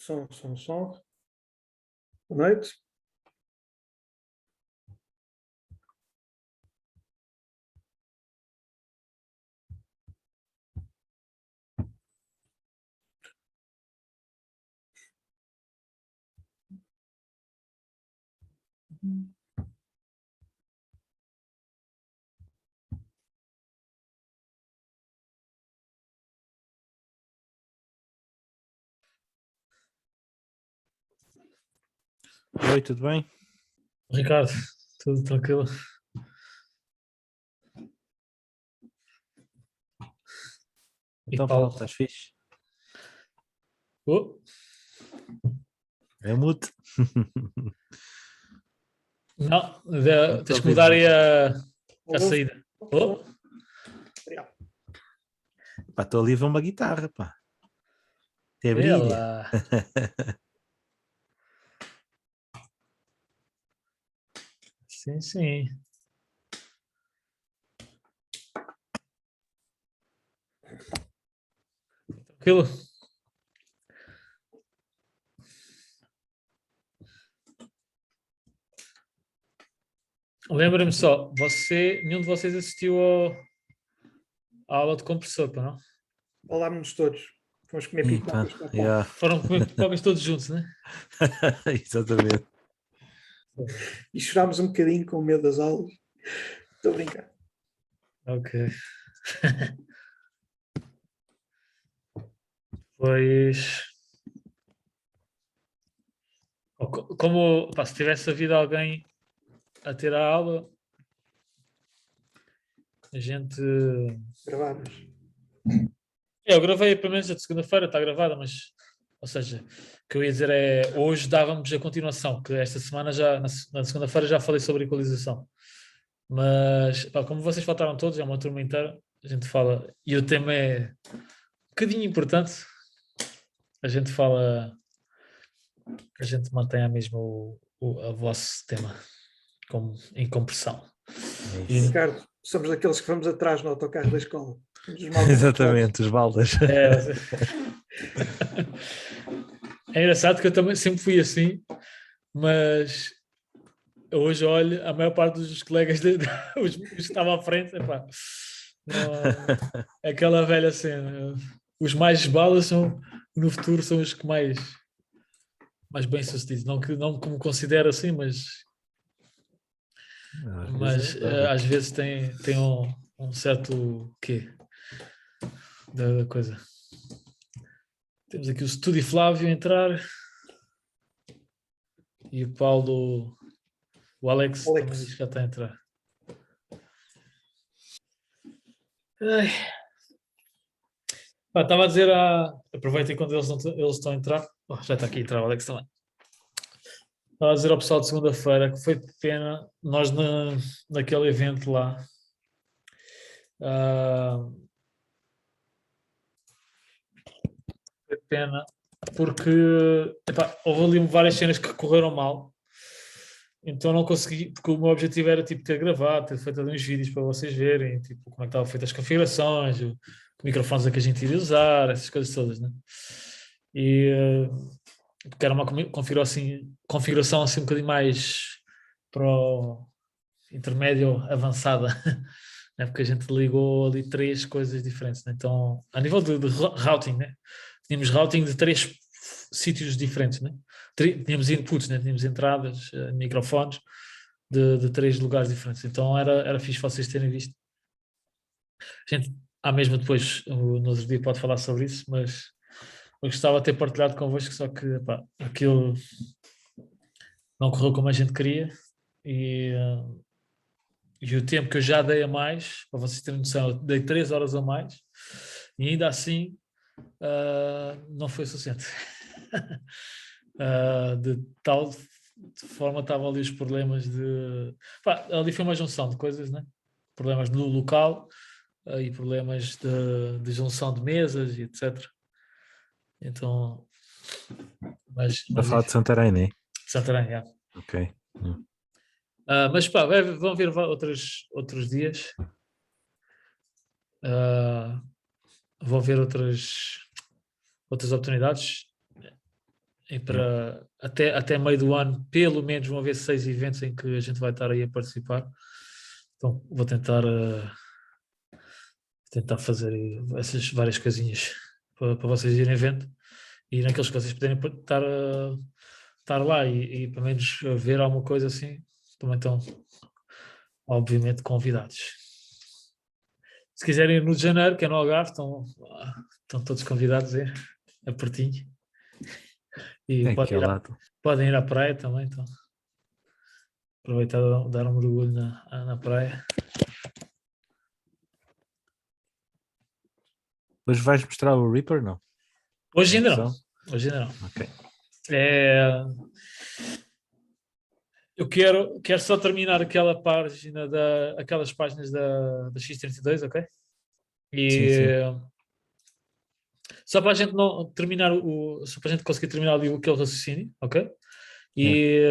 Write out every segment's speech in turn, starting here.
Som. Boa noite. Oi, tudo bem? Ricardo, tudo tranquilo? Então, Paulo? Paulo, estás fixe? Oh, É mute. não, Não tens estou que mudar aí a Alô? saída. Oh, Pá, estou ali a ver uma guitarra, pá. Até brilha. ela. Sim, sim. Tranquilo? Lembra-me só, nenhum de vocês assistiu à aula de compressor, pá, não? Falámos todos. Fomos comer Ih, pá, pipocas para a tarde. yeah. Foram comer pipocas todos juntos, né? Exatamente. E chorámos um bocadinho com medo das aulas. Estou a brincar. Ok. Pois. Como, pá, se tivesse havido alguém a ter a aula, a gente. Gravámos. Eu gravei pelo menos a de segunda-feira, está gravada, mas. Ou seja, o que eu ia dizer é. Hoje dávamos a continuação, que esta semana já, na segunda-feira, já falei sobre equalização. Mas, pá, como vocês faltaram todos, é uma turma inteira, a gente fala. E o tema é um bocadinho importante. A gente fala. A gente mantém a mesmo o vosso tema em compressão. É isso. Ricardo, somos daqueles que vamos atrás no autocarro da escola. Somos os mal Exatamente, os baldas. É engraçado que eu também sempre fui assim, mas hoje olho, a maior parte dos colegas, os que estavam à frente, epá, é aquela velha cena. Os mais balas são, no futuro, são os que mais bem-sucedidos. Não como considero assim, mas às vezes tem um certo quê da coisa. Temos aqui o Estúdio Flávio a entrar e o Paulo, o Alex. Também diz que já está a entrar. Ai. Estava a dizer, aproveitem quando eles estão a entrar. Oh, já está aqui a entrar o Alex também. Estava a dizer ao pessoal de segunda-feira que foi de pena nós naquele evento lá. Foi de pena porque houve ali várias cenas que correram mal. Então não consegui, porque o meu objetivo era tipo ter gravado, ter feito ali uns vídeos para vocês verem, tipo, como é que estavam feitas as configurações, que microfones é que a gente iria usar, essas coisas todas, né? E porque era uma configuração assim um bocadinho mais para o intermédio avançada, né? Porque a gente ligou ali 3 coisas diferentes, né? Então, a nível de routing, né? Tínhamos routing de 3 sítios diferentes, né? Tínhamos inputs, né? Tínhamos entradas, microfones de 3 lugares diferentes. Então era fixe vocês terem visto. A gente, mesmo depois, no outro dia, pode falar sobre isso, mas eu gostava de ter partilhado convosco, só que aquilo não correu como a gente queria e o tempo que eu já dei a mais, para vocês terem noção, eu dei 3 horas a mais e ainda assim não foi suficiente. De tal forma estavam ali os problemas ali foi uma junção de coisas, né? Problemas no local e problemas de junção de mesas e etc. Então, Para falar de Santarém, não é? Santarém, já. Ok. Mas vão vir outros dias. Vão ver outras oportunidades. e para até meio do ano, pelo menos vão haver 6 eventos em que a gente vai estar aí a participar. Então vou tentar fazer aí essas várias coisinhas para vocês irem vendo e naqueles que vocês puderem estar lá e pelo menos ver alguma coisa assim, também estão obviamente convidados. Se quiserem ir no de janeiro, que é no Algarve, estão todos convidados a pertinho. E É aqui ao lado. podem ir à praia também, então. Aproveitar e dar um mergulho na praia. Hoje vais mostrar o Reaper, não? Hoje ainda Opção? não. Hoje ainda não. Ok. Eu quero só terminar aquela página aquelas páginas da X32, ok? Sim. Só para a gente não terminar só para a gente conseguir terminar ali aquele raciocínio, ok? E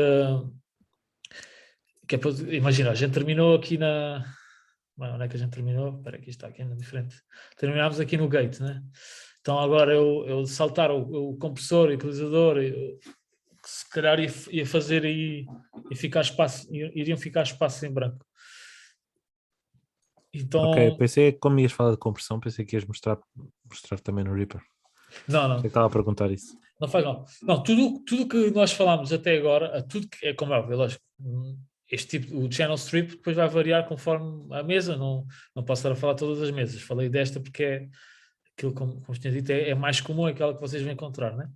que é para, imagina, a gente terminou aqui onde é que a gente terminou? Espera, aqui está, aqui ainda diferente. Terminámos aqui no gate, né? Então agora eu saltar o compressor e o equalizador, se calhar ia fazer aí, iriam ficar espaços em branco. Então, Ok, pensei que como ias falar de compressão, pensei que ias mostrar também no Reaper. não. Sei que estava a perguntar isso. Não faz mal. Não, tudo que nós falámos até agora, tudo que é como é óbvio, lógico. Este tipo, o channel strip, depois vai variar conforme a mesa. Não posso estar a falar todas as mesas. Falei desta porque é aquilo, como tinha dito, é mais comum, é aquela que vocês vão encontrar, né?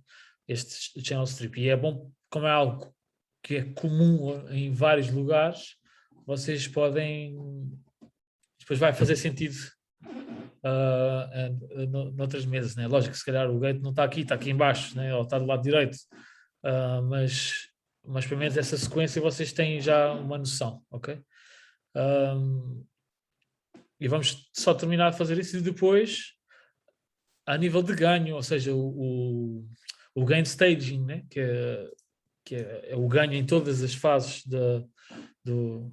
Este channel strip. E é bom, como é algo que é comum em vários lugares, vocês podem. Depois vai fazer sentido noutras mesas, né? Lógico que se calhar o gate não está aqui embaixo, né? Ou está do lado direito, mas pelo menos essa sequência vocês têm já uma noção, ok? E vamos só terminar de fazer isso e depois, a nível de ganho, ou seja, o gain staging, né? que é o ganho em todas as fases do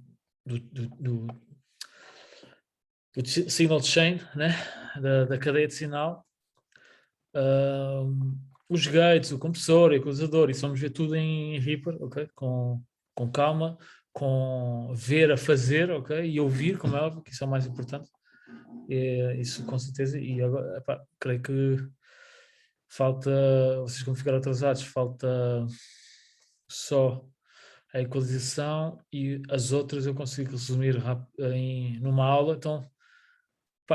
signal chain, né? da cadeia de sinal, os gates, o compressor, o equalizador, isso vamos ver tudo em Reaper, ok? Com calma, com ver a fazer, ok? E ouvir, como é óbvio, que isso é o mais importante. Isso com certeza. E agora, creio que falta, vocês como ficaram atrasados, falta só a equalização e as outras eu consigo resumir numa aula. Então,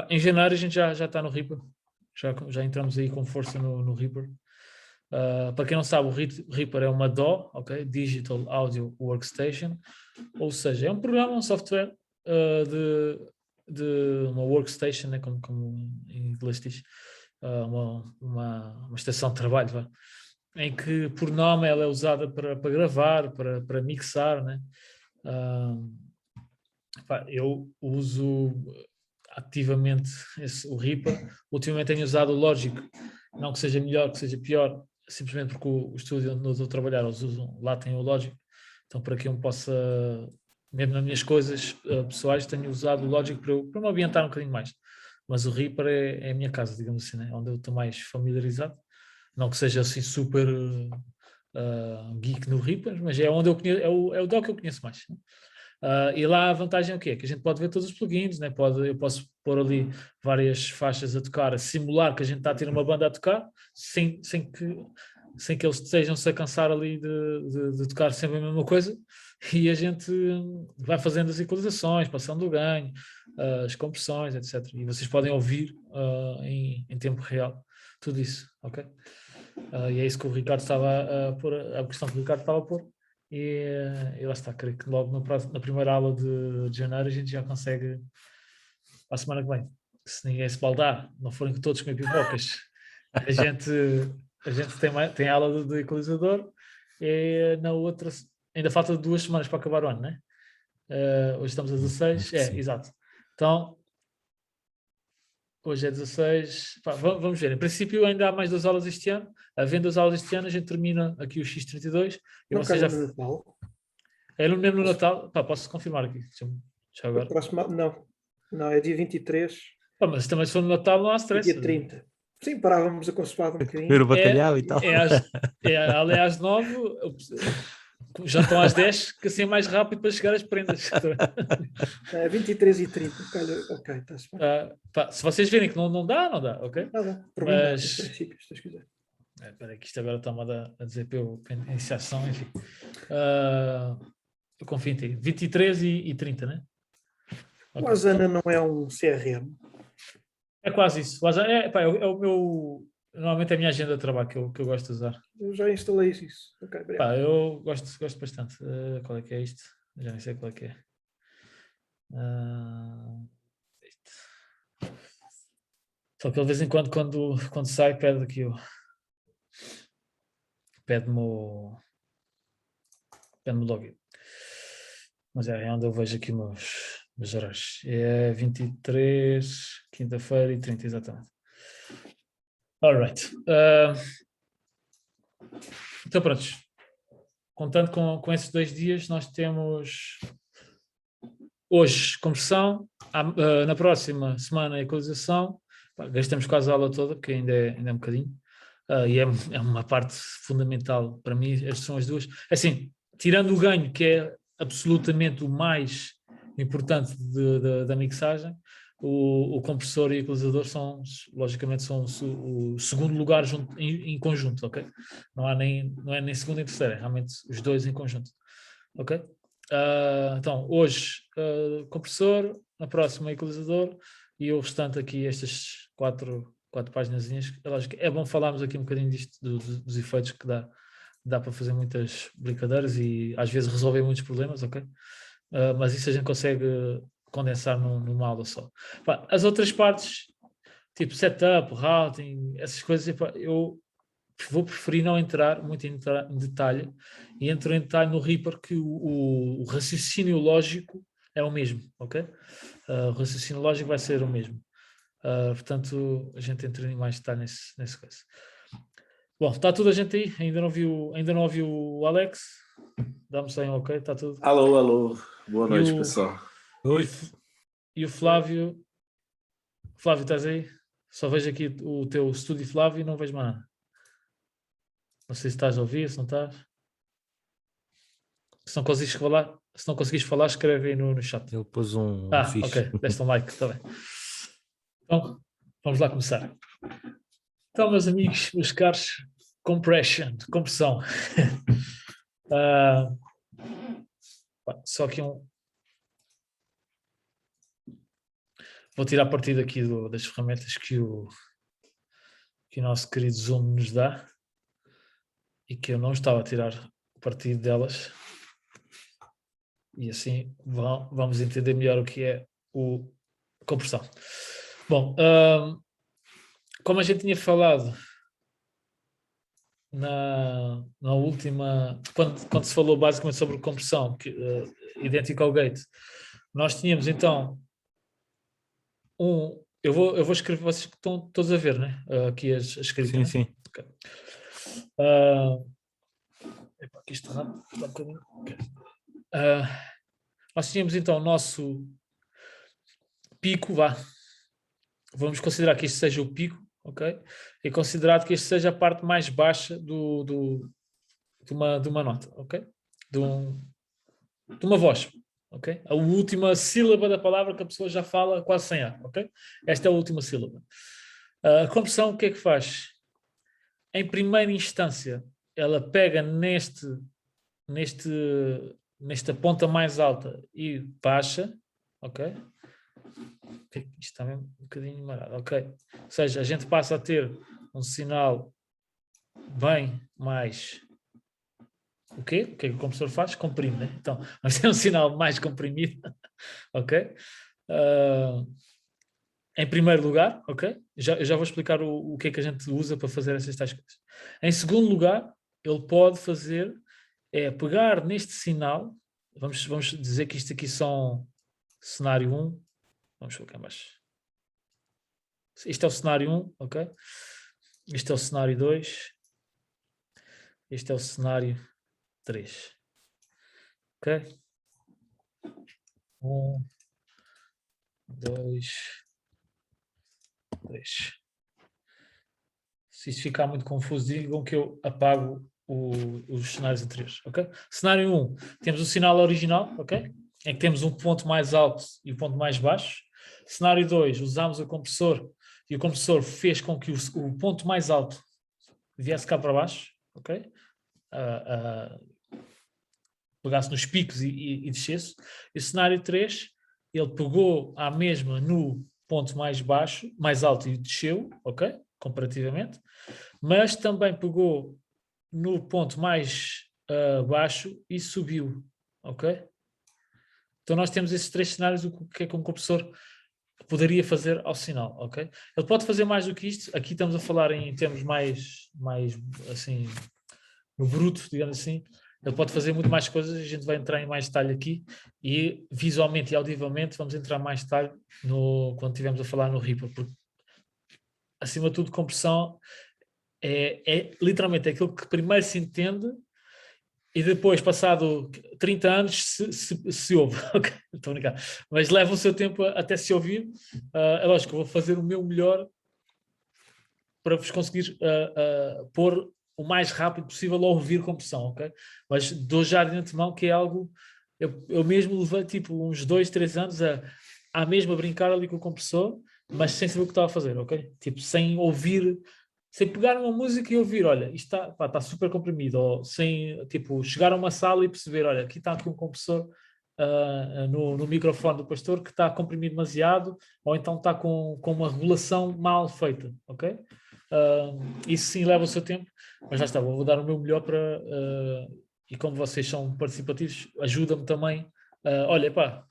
em janeiro a gente já está no Reaper, já entramos aí com força no Reaper. Para quem não sabe, o Reaper é uma DAW, ok? Digital Audio Workstation, ou seja, é um programa, um software de uma workstation, né? como em inglês diz, uma estação de trabalho, vai? Em que por norma ela é usada para gravar, para mixar, né? Eu uso ativamente o Reaper. Ultimamente tenho usado o Logic, não que seja melhor, que seja pior, simplesmente porque o estúdio onde eu estou a trabalhar, eles usam, lá tem o Logic, então para que eu possa, mesmo nas minhas coisas pessoais, tenho usado o Logic para me ambientar um bocadinho mais. Mas o Reaper é a minha casa, digamos assim, né? Onde eu estou mais familiarizado. Não que seja assim super geek no Reaper, mas é onde eu conheço, é o DAW que eu conheço mais. Né? E lá a vantagem é o quê? Que a gente pode ver todos os plugins, né? Eu posso pôr ali várias faixas a tocar, a simular que a gente está a ter uma banda a tocar, sem que eles estejam-se a cansar ali de tocar sempre a mesma coisa, e a gente vai fazendo as equalizações, passando o ganho, as compressões, etc. E vocês podem ouvir em tempo real tudo isso, ok? E é isso que o Ricardo estava a pôr, a questão que o Ricardo estava a pôr. E lá está, creio que logo na primeira aula de janeiro a gente já consegue, para a semana que vem, se ninguém se baldar, não forem todos comer pipocas, a gente tem aula do equalizador e na outra, ainda falta 2 semanas para acabar o ano, né? Hoje estamos a 16, exato. Então, hoje é 16, vamos ver, em princípio ainda há mais 2 aulas este ano, havendo 2 aulas este ano a gente termina aqui o X32. Não calha no Natal? É no mesmo no Natal, posso confirmar aqui, já agora. Não, é dia 23. Mas também se for no Natal não há E stress. dia 30. Sim, parávamos a consoada um bocadinho. Comer o bacalhau e tal. Ali às 9, já estão às 10, que assim é mais rápido para chegar às prendas. 23h30, calha, ok, está-se bem. Se vocês virem que não dá, não dá, ok? Nada, por mim dá, em Mas princípio, se Deus quiser. espera aí, que isto agora está-me a dizer para eu iniciação, enfim. Eu confio em ti. 23h30, né? O Ok. Asana não é um CRM. É quase isso. É o meu. Normalmente é a minha agenda de trabalho que eu gosto de usar. Eu já instalei isso. Ok, obrigado. Eu gosto bastante. Qual é que é isto? Já nem sei qual é que é. Isto. Só que ele de vez em quando, quando sai, pede aqui pede-me o login. Mas é onde eu vejo aqui meus horários. É 23, quinta-feira e 30, exatamente. Alright. Então prontos. Contando com esses 2 dias, nós temos hoje conversão, na próxima semana a equalização. Gastamos quase a aula toda, porque ainda é um bocadinho. E é uma parte fundamental para mim. Estas são as duas. Assim, tirando o ganho, que é absolutamente o mais importante da mixagem, o compressor e o equalizador logicamente, são o segundo lugar em conjunto, ok? Não é nem segundo nem terceiro, é realmente os dois em conjunto, ok? Então, hoje, compressor, na próxima, equalizador, e o restante aqui, estas quatro páginazinhas. É bom falarmos aqui um bocadinho disto, dos efeitos que dá para fazer muitas brincadeiras e às vezes resolver muitos problemas, ok? Mas isso a gente consegue condensar numa aula só. As outras partes, tipo setup, routing, essas coisas, eu vou preferir não entrar muito em detalhe, e entro em detalhe no Reaper, que o raciocínio lógico é o mesmo, ok? O raciocínio lógico vai ser o mesmo. Portanto, a gente entra em mais detalhe nesse caso. Bom, está tudo a gente aí? Ainda não ouviu o Alex? Dá-me só um ok, está tudo. Alô, boa noite, pessoal. Oi. E o Flávio? Flávio, estás aí? Só vejo aqui o teu estúdio Flávio e não vejo mais nada. Não sei se estás a ouvir, se não estás. Se não conseguires falar, escreve aí no chat. Ele pôs um fixe. Ok, deste um like, está bem. Então, vamos lá começar. Então, meus amigos, meus caros, compressão. Só que vou tirar partido aqui das ferramentas que o nosso querido Zoom nos dá e que eu não estava a tirar partido delas. E assim vamos entender melhor o que é o compressão. Bom, como a gente tinha falado na última, quando se falou basicamente sobre compressão, idêntico ao gate, nós tínhamos então eu vou escrever, vocês que estão todos a ver, né? Aqui as escritas. Sim, né? sim. Okay. Aqui está rápido, um bocadinho. Okay. Nós tínhamos então o nosso pico, vamos considerar que este seja o pico, ok? E considerado que este seja a parte mais baixa de uma nota, ok? De uma voz, ok? A última sílaba da palavra que a pessoa já fala quase sem ar, ok? Esta é a última sílaba. A compressão, o que é que faz? Em primeira instância, ela pega nesta ponta mais alta e baixa, ok? Isto está mesmo um bocadinho marado, ok? Ou seja, a gente passa a ter um sinal bem mais... O quê? O que é que o compressor faz? Comprime, né? Então, vamos ter um sinal mais comprimido, ok? Em primeiro lugar, ok? Eu já vou explicar o que é que a gente usa para fazer essas tais coisas. Em segundo lugar, ele pode fazer pegar neste sinal, vamos dizer que isto aqui são cenário 1, vamos colocar em baixo. Isto é o cenário 1, ok? Este é o cenário 2. Este é o cenário 3. Ok? 1, 2, 3. Se isto ficar muito confuso, digam que eu apago os cenários anteriores, ok? Cenário 1, temos o sinal original, ok? Em que temos um ponto mais alto e um ponto mais baixo. Cenário 2, usámos o compressor e o compressor fez com que o ponto mais alto viesse cá para baixo, ok? Pegasse nos picos e descesse. E o cenário 3, ele pegou à mesma no ponto mais baixo, mais alto e desceu, ok? Comparativamente. Mas também pegou no ponto mais baixo e subiu, ok? Então nós temos esses 3 cenários, o que é que um compressor poderia fazer ao sinal, ok? Ele pode fazer mais do que isto, aqui estamos a falar em termos mais assim, no bruto, digamos assim. Ele pode fazer muito mais coisas, a gente vai entrar em mais detalhe aqui e visualmente e audivelmente vamos entrar mais detalhe quando estivermos a falar no Reaper, porque acima de tudo compressão é literalmente aquilo que primeiro se entende e depois, passado 30 anos, se ouve. Okay? Estou a brincar. Mas leva o seu tempo até se ouvir. É lógico, eu vou fazer o meu melhor para vos conseguir pôr o mais rápido possível a ouvir compressão, ok? Mas dou já de antemão que é algo... Eu mesmo levei tipo uns 2, 3 anos a mesmo a brincar ali com o compressor, mas sem saber o que estava a fazer, ok? Tipo, sem ouvir... Sem pegar uma música e ouvir, olha, isto está super comprimido, ou sem, tipo, chegar a uma sala e perceber, olha, aqui está um compressor no microfone do pastor que está comprimido demasiado, ou então está com uma regulação mal feita, ok? Isso sim leva o seu tempo, mas já está, vou dar o meu melhor para, e como vocês são participativos, ajuda-me também, olha, pá,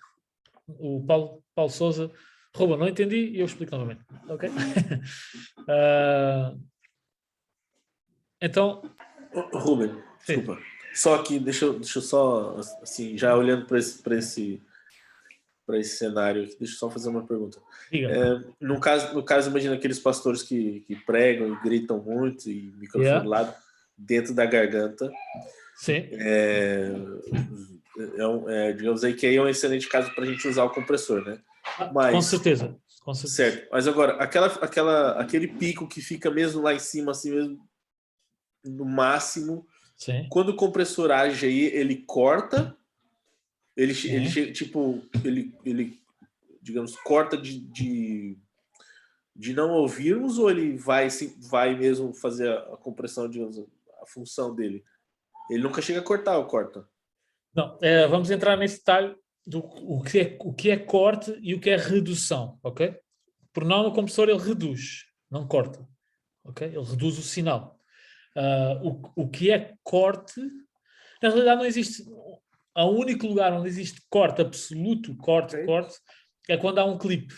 o Paulo Sousa, Ruben, não entendi e eu explico novamente, ok? Então... Ruben, desculpa. Só aqui, deixa eu só, assim, já olhando para esse cenário, deixa eu só fazer uma pergunta. No caso, imagina aqueles pastores que pregam e gritam muito e microfone do lado, dentro da garganta. Sim. Digamos aí que aí é um excelente caso para a gente usar o compressor, né? Mas, com certeza. Certo. Mas agora, aquele pico que fica mesmo lá em cima, assim mesmo, no máximo, sim. Quando o compressor age aí, ele corta, ele tipo, ele digamos, corta de não ouvirmos, ou ele vai mesmo fazer a compressão, digamos, a função dele? Ele nunca chega a cortar ou corta? Não, vamos entrar nesse detalhe do o que é corte e o que é redução, ok? Por norma, o compressor ele reduz, não corta, ok? Ele reduz o sinal. O que é corte, na realidade não existe, o único lugar onde existe corte absoluto, corte, é quando há um clipe,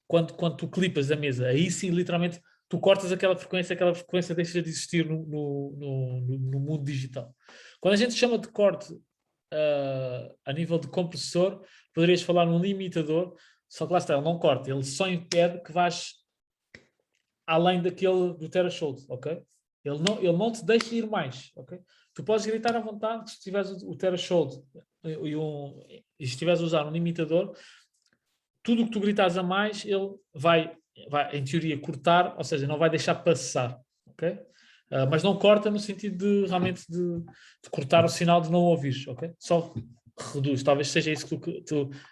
quando tu clipas a mesa, aí sim, literalmente, tu cortas aquela frequência deixa de existir no mundo digital. Quando a gente chama de corte a nível de compressor, poderias falar num limitador, só que lá está, ele não corta, ele só impede que vás além do threshold, ok? Ele não te deixa ir mais, ok? Tu podes gritar à vontade se tiveres o threshold e estiveres a usar um limitador, tudo o que tu gritares a mais, ele vai, em teoria, cortar, ou seja, não vai deixar passar, ok? Mas não corta no sentido de realmente de cortar o sinal de não ouvires, ok? Só reduz, talvez seja isso que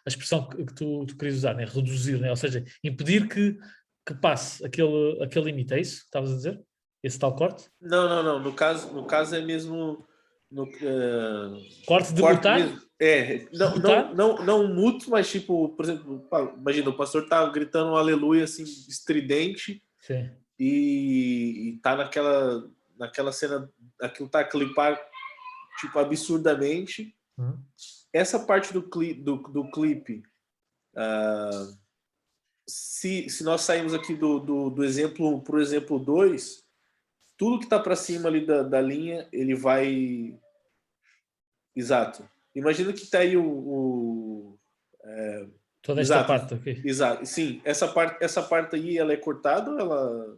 a expressão que tu querias usar, né? Reduzir, né? Ou seja, impedir que passe aquele limite, é isso que estavas a dizer? Esse tal corte? Não. No caso é mesmo corte de mutar? Mesmo. Não um muto, mas tipo, por exemplo, imagina, o pastor tá gritando um aleluia assim, estridente. Sim. E tá naquela cena, aquilo tá clipar tipo absurdamente. Essa parte do clipe, se nós sairmos aqui do exemplo pro exemplo 2, tudo que tá para cima ali da linha, ele vai... Exato. Imagina que tá aí toda esta parte aqui. Exato. Sim, essa parte aí, ela é cortada ou ela...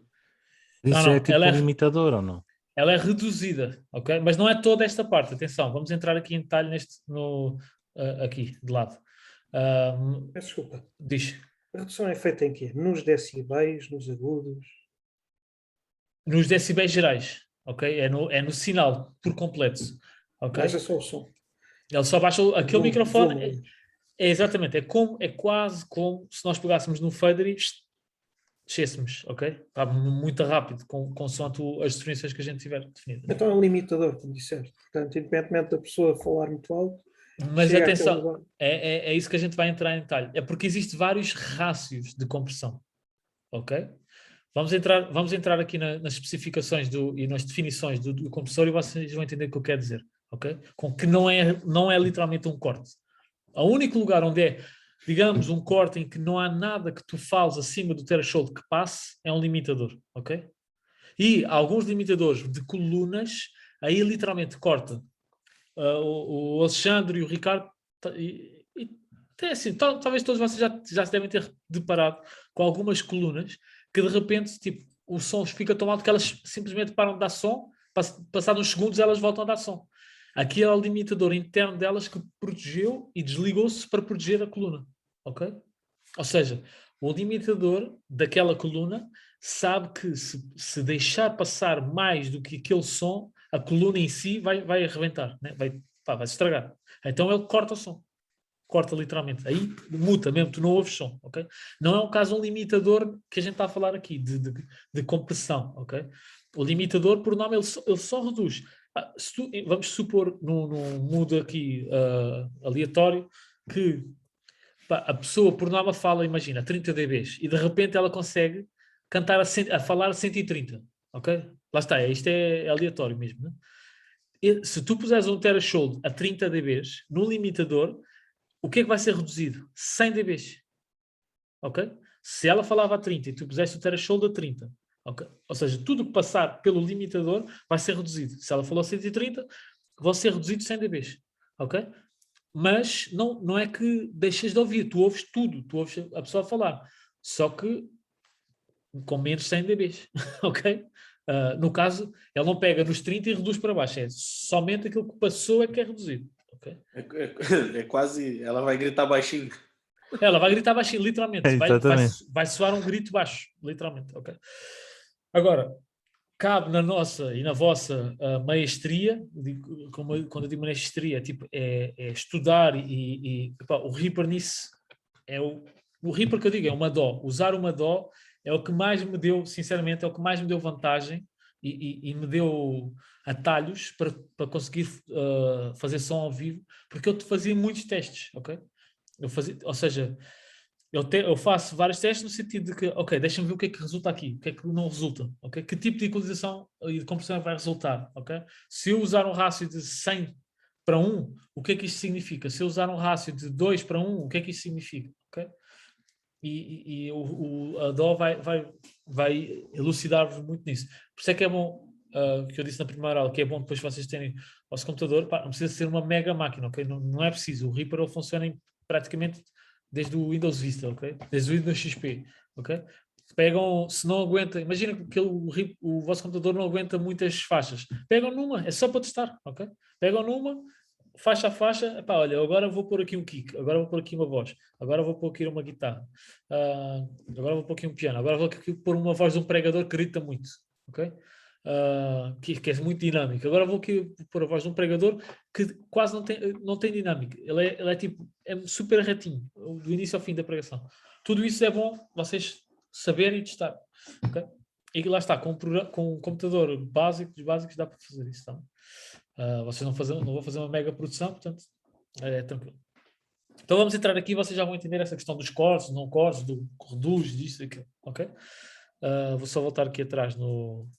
Isso é tipo um limitador ou não? Ela é reduzida, ok? Mas não é toda esta parte, atenção, vamos entrar aqui em detalhe aqui, de lado. Desculpa. Diz. A redução é feita em quê? Nos decibéis, nos agudos? nos decibéis gerais, ok? É no sinal por completo, ok? Baixa só o som. Ele só baixa aquele microfone. Volume. É exatamente, é quase como se nós pegássemos num fader e descêssemos, ok? Está muito rápido, consoante as definições que a gente tiver definidas. Então é um limitador, como disseste. Portanto, independentemente da pessoa falar muito alto, Mas chega àquele atenção, lugar. é isso que a gente vai entrar em detalhe. É porque existem vários rácios de compressão, ok? Vamos entrar aqui nas especificações e nas definições do compressor e vocês vão entender o que eu quero dizer, ok? Com que não é literalmente um corte. O único lugar onde é, digamos, um corte em que não há nada que tu fales acima do threshold que passe é um limitador, ok? E alguns limitadores de colunas, aí literalmente corta. O Alexandre e o Ricardo, e até assim, talvez todos vocês já se devem ter deparado com algumas colunas que de repente, tipo, o som fica tão alto que elas simplesmente param de dar som, passados uns segundos elas voltam a dar som. Aqui é o limitador interno delas que protegeu e desligou-se para proteger a coluna, ok? Ou seja, o limitador daquela coluna sabe que se deixar passar mais do que aquele som, a coluna em si vai arrebentar, né? Vai se estragar. Então ele corta o som. Corta literalmente. Aí muta mesmo, tu não ouves som, ok? Não é um caso um limitador que a gente está a falar aqui, de compressão, ok? O limitador, por nome, ele só reduz. Vamos supor, num mood aqui aleatório, que a pessoa por norma fala, imagina, 30 dBs e de repente ela consegue cantar a falar a 130, ok? Lá está, isto é aleatório mesmo, né? E se tu puseres um threshold a 30 dBs no limitador, o que é que vai ser reduzido? 100 dBs, ok? Se ela falava a 30 e tu puseste o threshold a 30, ok? Ou seja, tudo que passar pelo limitador vai ser reduzido. Se ela falou a 130, vai ser reduzido 100 dBs, ok? Mas não é que deixas de ouvir, tu ouves tudo, tu ouves a pessoa falar, só que com menos 100 dBs, ok? No caso, ele não pega nos 30 e reduz para baixo, é somente aquilo que passou é que é reduzido, ok? É quase. Ela vai gritar baixinho. Ela vai gritar baixinho, literalmente, Exatamente. vai soar um grito baixo, literalmente, ok? Agora, cabe na nossa e na vossa maestria, quando eu digo maestria, tipo, é estudar epá, o Reaper nisso é o Reaper que eu digo, é uma dó. Usar uma dó é o que mais me deu, sinceramente, é o que mais me deu vantagem e me deu atalhos para conseguir fazer som ao vivo, porque eu fazia muitos testes, ok? Ou seja, eu faço vários testes no sentido de que, ok, deixa-me ver o que é que resulta aqui, o que é que não resulta, ok? Que tipo de equalização e de compressão vai resultar, ok? Se eu usar um rácio de 100 para 1, o que é que isto significa? Se eu usar um rácio de 2 para 1, o que é que isto significa, ok? E a DO vai elucidar-vos muito nisso. Por isso é que é bom, que eu disse na primeira aula, que é bom depois vocês terem o vosso computador, pá, não precisa ser uma mega máquina, ok? Não é preciso. O Reaper ele funciona praticamente desde o Windows Vista, ok? Desde o Windows XP, ok? Pegam, se não aguenta, imagina que o vosso computador não aguenta muitas faixas. Pegam numa, é só para testar, ok? Pegam numa, faixa a faixa, epá, olha, agora vou pôr aqui um kick, agora vou pôr aqui uma voz, agora vou pôr aqui uma guitarra, agora vou pôr aqui um piano, agora vou aqui pôr uma voz de um pregador que grita muito, ok? Que é muito dinâmico. Agora vou aqui pôr a voz de um pregador que quase não tem dinâmica. Ele é tipo, é super retinho, do início ao fim da pregação. Tudo isso é bom vocês saberem e testar, ok? E lá está, com um computador básico, dos básicos, dá para fazer isso também. Vocês não vão fazer uma mega produção, portanto, é tranquilo. Então vamos entrar aqui, vocês já vão entender essa questão dos cortes, não cortes, do reduz, disso, aquilo, ok? Vou só voltar aqui atrás nos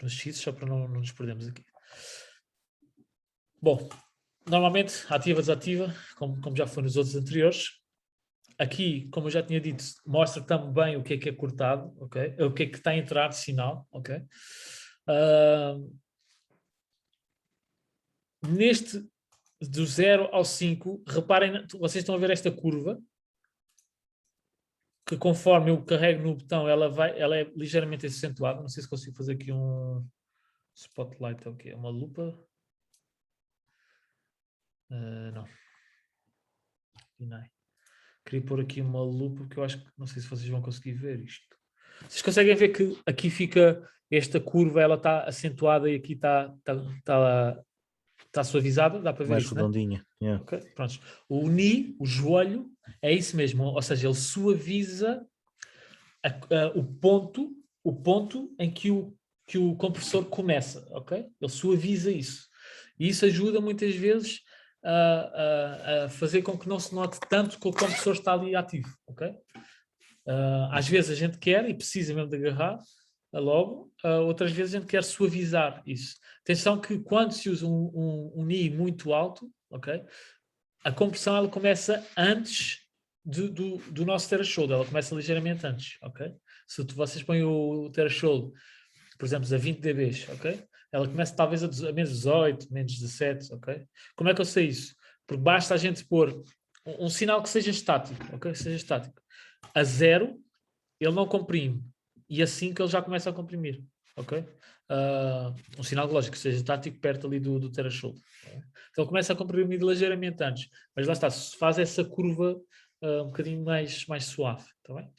X, só para não nos perdermos aqui. Bom, normalmente, ativa, desativa, como já foi nos outros anteriores. Aqui, como eu já tinha dito, mostra também o que é cortado, ok? O que é que está a entrar de sinal, ok? Neste do 0 ao 5, reparem, vocês estão a ver esta curva, que conforme eu carrego no botão, ela é ligeiramente acentuada. Não sei se consigo fazer aqui um spotlight, ok? Uma lupa. Não. Queria pôr aqui uma lupa, porque eu acho que, não sei se vocês vão conseguir ver isto. Vocês conseguem ver que aqui fica esta curva, ela está acentuada e aqui está suavizada, dá para ver Mais isso, né? redondinha. Yeah. Ok, pronto. O knee, o joelho, é isso mesmo, ou seja, ele suaviza o ponto em que o compressor começa, ok? Ele suaviza isso. E isso ajuda muitas vezes a fazer com que não se note tanto que o compressor está ali ativo, ok? Às vezes a gente quer e precisa mesmo de agarrar logo, outras vezes a gente quer suavizar isso. Atenção que quando se usa um knee muito alto, ok? A compressão ela começa antes do nosso threshold, ela começa ligeiramente antes, ok? Se vocês põem o threshold, por exemplo, a 20 dB, ok? Ela começa talvez a menos 18, menos 17, ok? Como é que eu sei isso? Porque basta a gente pôr um sinal que seja estático, ok? Seja estático. A 0, ele não comprime. E a 5 ele já começa a comprimir, ok? Um sinal lógico que seja estático perto ali do threshold. Okay? Então ele começa a comprimir ligeiramente antes. Mas lá está, se faz essa curva um bocadinho mais suave, está bem?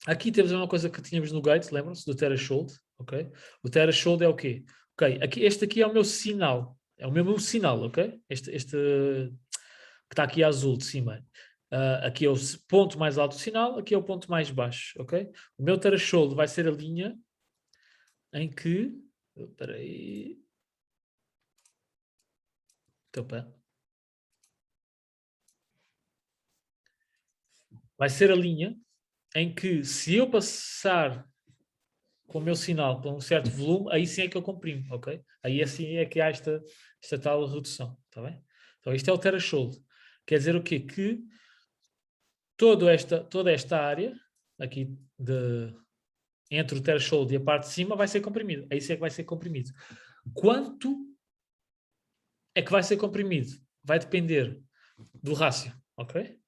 Aqui temos uma coisa que tínhamos no gate, lembram-se do threshold, ok? O threshold é o quê? Ok, este aqui é o meu sinal, é o meu sinal, ok? Este que está aqui azul de cima. Aqui é o ponto mais alto do sinal, aqui é o ponto mais baixo, ok? O meu threshold vai ser a linha em que... Espera aí... Vai ser a linha em que, se eu passar com o meu sinal para um certo volume, aí sim é que eu comprimo, ok? Aí assim é que há esta tal redução, está bem? Então isto é o threshold. Quer dizer o quê? Que toda esta área, aqui entre o threshold e a parte de cima, vai ser comprimida. Aí sim é que vai ser comprimido. Quanto é que vai ser comprimido? Vai depender do rácio, ok?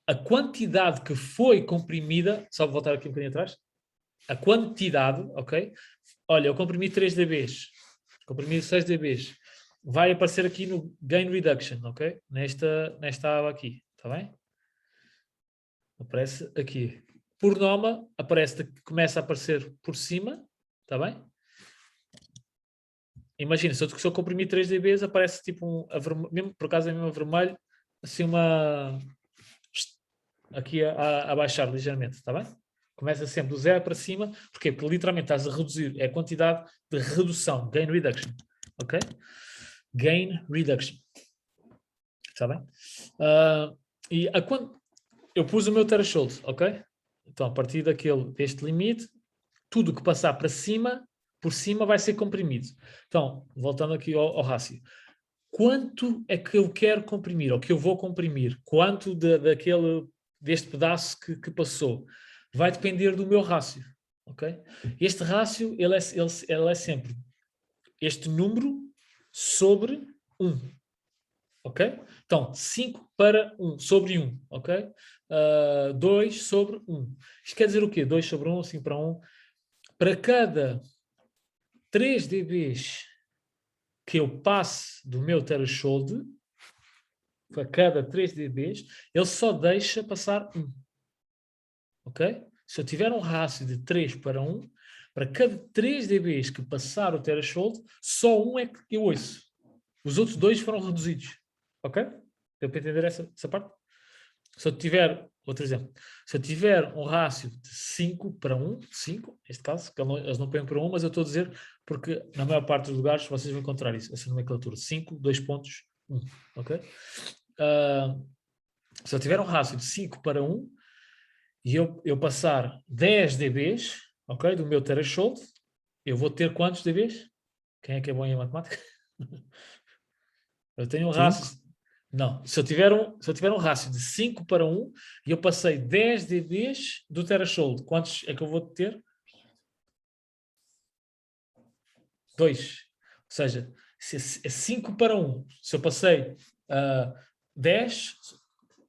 A quantidade que foi comprimida, só vou voltar aqui um bocadinho atrás, a quantidade, ok? Olha, eu comprimi 3 dBs, comprimi 6 dBs, vai aparecer aqui no Gain Reduction, ok? Nesta aba aqui, está bem? Aparece aqui. Por norma, começa a aparecer por cima, está bem? Imagina, se eu comprimir 3 dBs, aparece tipo mesmo, por acaso é mesmo vermelho, assim aqui a baixar ligeiramente, está bem? Começa sempre do 0 para cima, porquê? Porque literalmente estás a reduzir, é a quantidade de redução, gain reduction, ok? Gain reduction, está bem? Eu pus o meu threshold, ok? Então, a partir deste limite, tudo que passar por cima vai ser comprimido. Então, voltando aqui ao rácio. Quanto é que eu quero comprimir, ou que eu vou comprimir? Quanto deste pedaço que passou? Vai depender do meu rácio, ok? Este rácio, ele é sempre este número sobre 1, ok? Então, 5 para 1, sobre 1, ok? 2 sobre 1. Isto quer dizer o quê? 2 sobre 1, 5 para 1. Para cada 3 dBs que eu passe do meu threshold, a cada 3 dBs, ele só deixa passar 1. Ok? Se eu tiver um rácio de 3 para 1, para cada 3 dBs que passar o threshold, só 1 é que eu ouço. Os outros 2 foram reduzidos. Ok? Deu para entender essa parte? Se eu tiver, outro exemplo, se eu tiver um rácio de 5 para 1, 5, neste caso, que eles não põem para 1, mas eu estou a dizer porque na maior parte dos lugares vocês vão encontrar isso, essa nomenclatura, 5, 2 pontos, 1, ok? Se eu tiver um rácio de 5 para 1 e eu passar 10 dBs, ok, do meu threshold, eu vou ter quantos dBs? Quem é que é bom em matemática? Eu tenho um rácio... Não, se eu tiver um rácio de 5 para 1 e eu passei 10 dBs do threshold, quantos é que eu vou ter? 2. Ou seja, se é 5 para 1, se eu passei 10,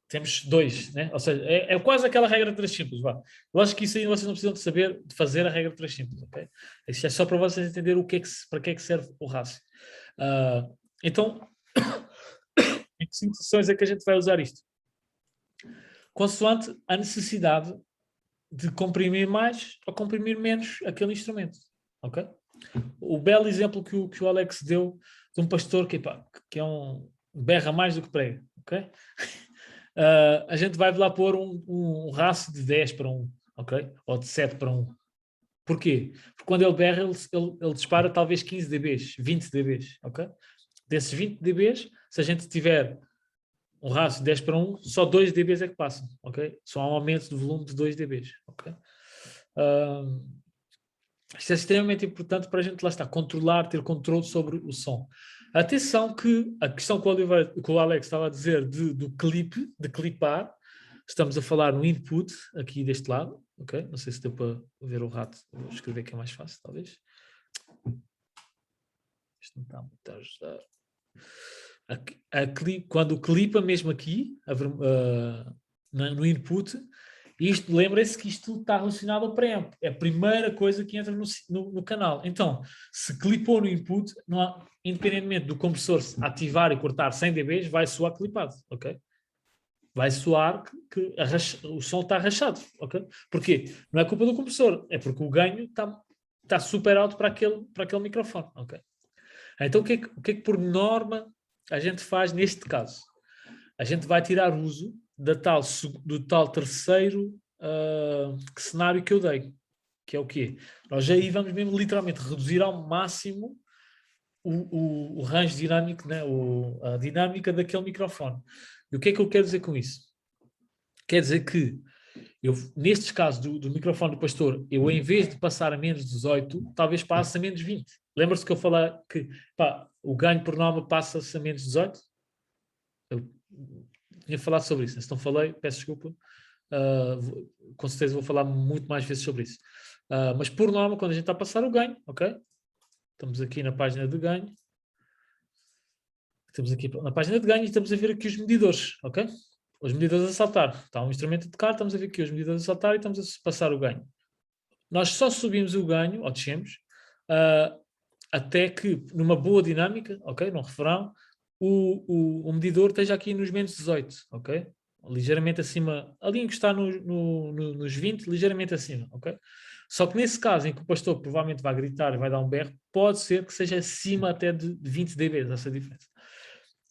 temos 2, né? Ou seja, é quase aquela regra de 3 simples. Vá. Lógico que isso aí vocês não precisam de saber de fazer a regra de 3 simples, ok? Isso é só para vocês entenderem para que é que serve o rácio. Então, em que situações é que a gente vai usar isto? consoante a necessidade de comprimir mais ou comprimir menos aquele instrumento, ok? O belo exemplo que o Alex deu de um pastor que é berra mais do que prega, ok? A gente vai lá pôr um raço de 10 para 1, ok? Ou de 7 para 1. Porquê? Porque quando ele berra, ele dispara talvez 15 dBs, 20 dBs, ok? Desses 20 dBs, se a gente tiver um raço de 10 para 1, só 2 dBs é que passam, ok? Só há um aumento de volume de 2 dBs, ok? Isto é extremamente importante para a gente, lá está, ter controle sobre o som. Atenção que a questão que o Alex estava a dizer de clipar, estamos a falar no input, aqui deste lado, ok? Não sei se deu para ver o rato, vou escrever que é mais fácil, talvez. Isto não está muito a ajudar. Quando clipa mesmo aqui, no input, isto, lembrem-se que isto está relacionado ao preamp. É a primeira coisa que entra no canal. Então, se clipou no input, independentemente do compressor ativar e cortar 100 dBs, vai soar clipado, ok? Vai soar que o som está rachado, ok? Porquê? Não é culpa do compressor, é porque o ganho está super alto para aquele microfone, ok? Então, o que é que por norma a gente faz neste caso? A gente vai tirar uso do tal terceiro cenário que eu dei, que é o quê? Nós aí vamos mesmo literalmente reduzir ao máximo o range dinâmico, né? A dinâmica daquele microfone. E o que é que eu quero dizer com isso? Quer dizer que nestes casos do microfone do pastor, eu em vez de passar a menos 18, talvez passe a menos 20. Lembra-se que eu falei que o ganho por norma passa-se a menos 18? Eu tinha falado sobre isso, se não falei, peço desculpa. Com certeza vou falar muito mais vezes sobre isso. Mas por norma, quando a gente está a passar o ganho, ok? Estamos aqui na página de ganho. Estamos aqui na página de ganho e estamos a ver aqui os medidores, ok? Os medidores a saltar. Está um instrumento a tocar, estamos a ver aqui os medidores a saltar e estamos a passar o ganho. Nós só subimos o ganho, ou descemos, até que, numa boa dinâmica, ok? Num refrão, o medidor esteja aqui nos menos 18, ok? Ligeiramente acima, ali em que está nos 20, ligeiramente acima, ok? Só que nesse caso em que o pastor provavelmente vai gritar e vai dar um berro, pode ser que seja acima até de 20 dB, essa diferença.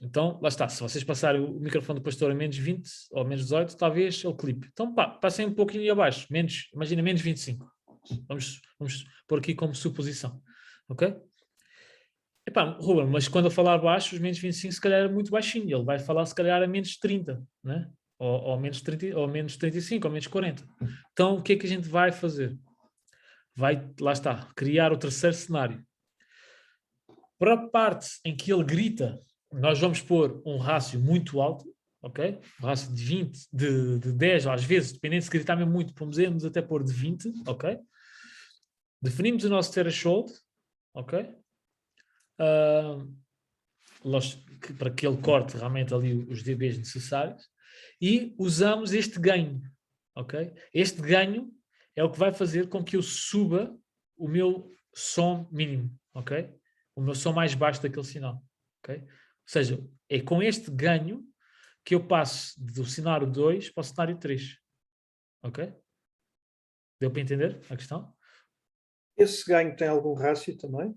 Então, lá está, se vocês passarem o microfone do pastor a menos 20 ou menos 18, talvez ele clipe. Então, passem um pouquinho abaixo, imagina menos 25. Vamos pôr aqui como suposição, ok? Ruben, mas quando eu falar baixo, os menos 25 se calhar é muito baixinho, ele vai falar se calhar a menos 30, né? ou menos 30, ou menos 35, ou menos 40. Então, o que é que a gente vai fazer? Lá está, criar o terceiro cenário. Para a parte em que ele grita, nós vamos pôr um rácio muito alto, ok? Um rácio de 20, de 10, às vezes, dependendo se gritar mesmo muito, podemos até pôr de 20, ok? Definimos o nosso threshold, ok? Para que ele corte realmente ali os dBs necessários e usamos este ganho, ok? Este ganho é o que vai fazer com que eu suba o meu som mínimo, ok? O meu som mais baixo daquele sinal, ok? Ou seja, é com este ganho que eu passo do cenário 2 para o cenário 3, ok? Deu para entender a questão? Esse ganho tem algum rácio também?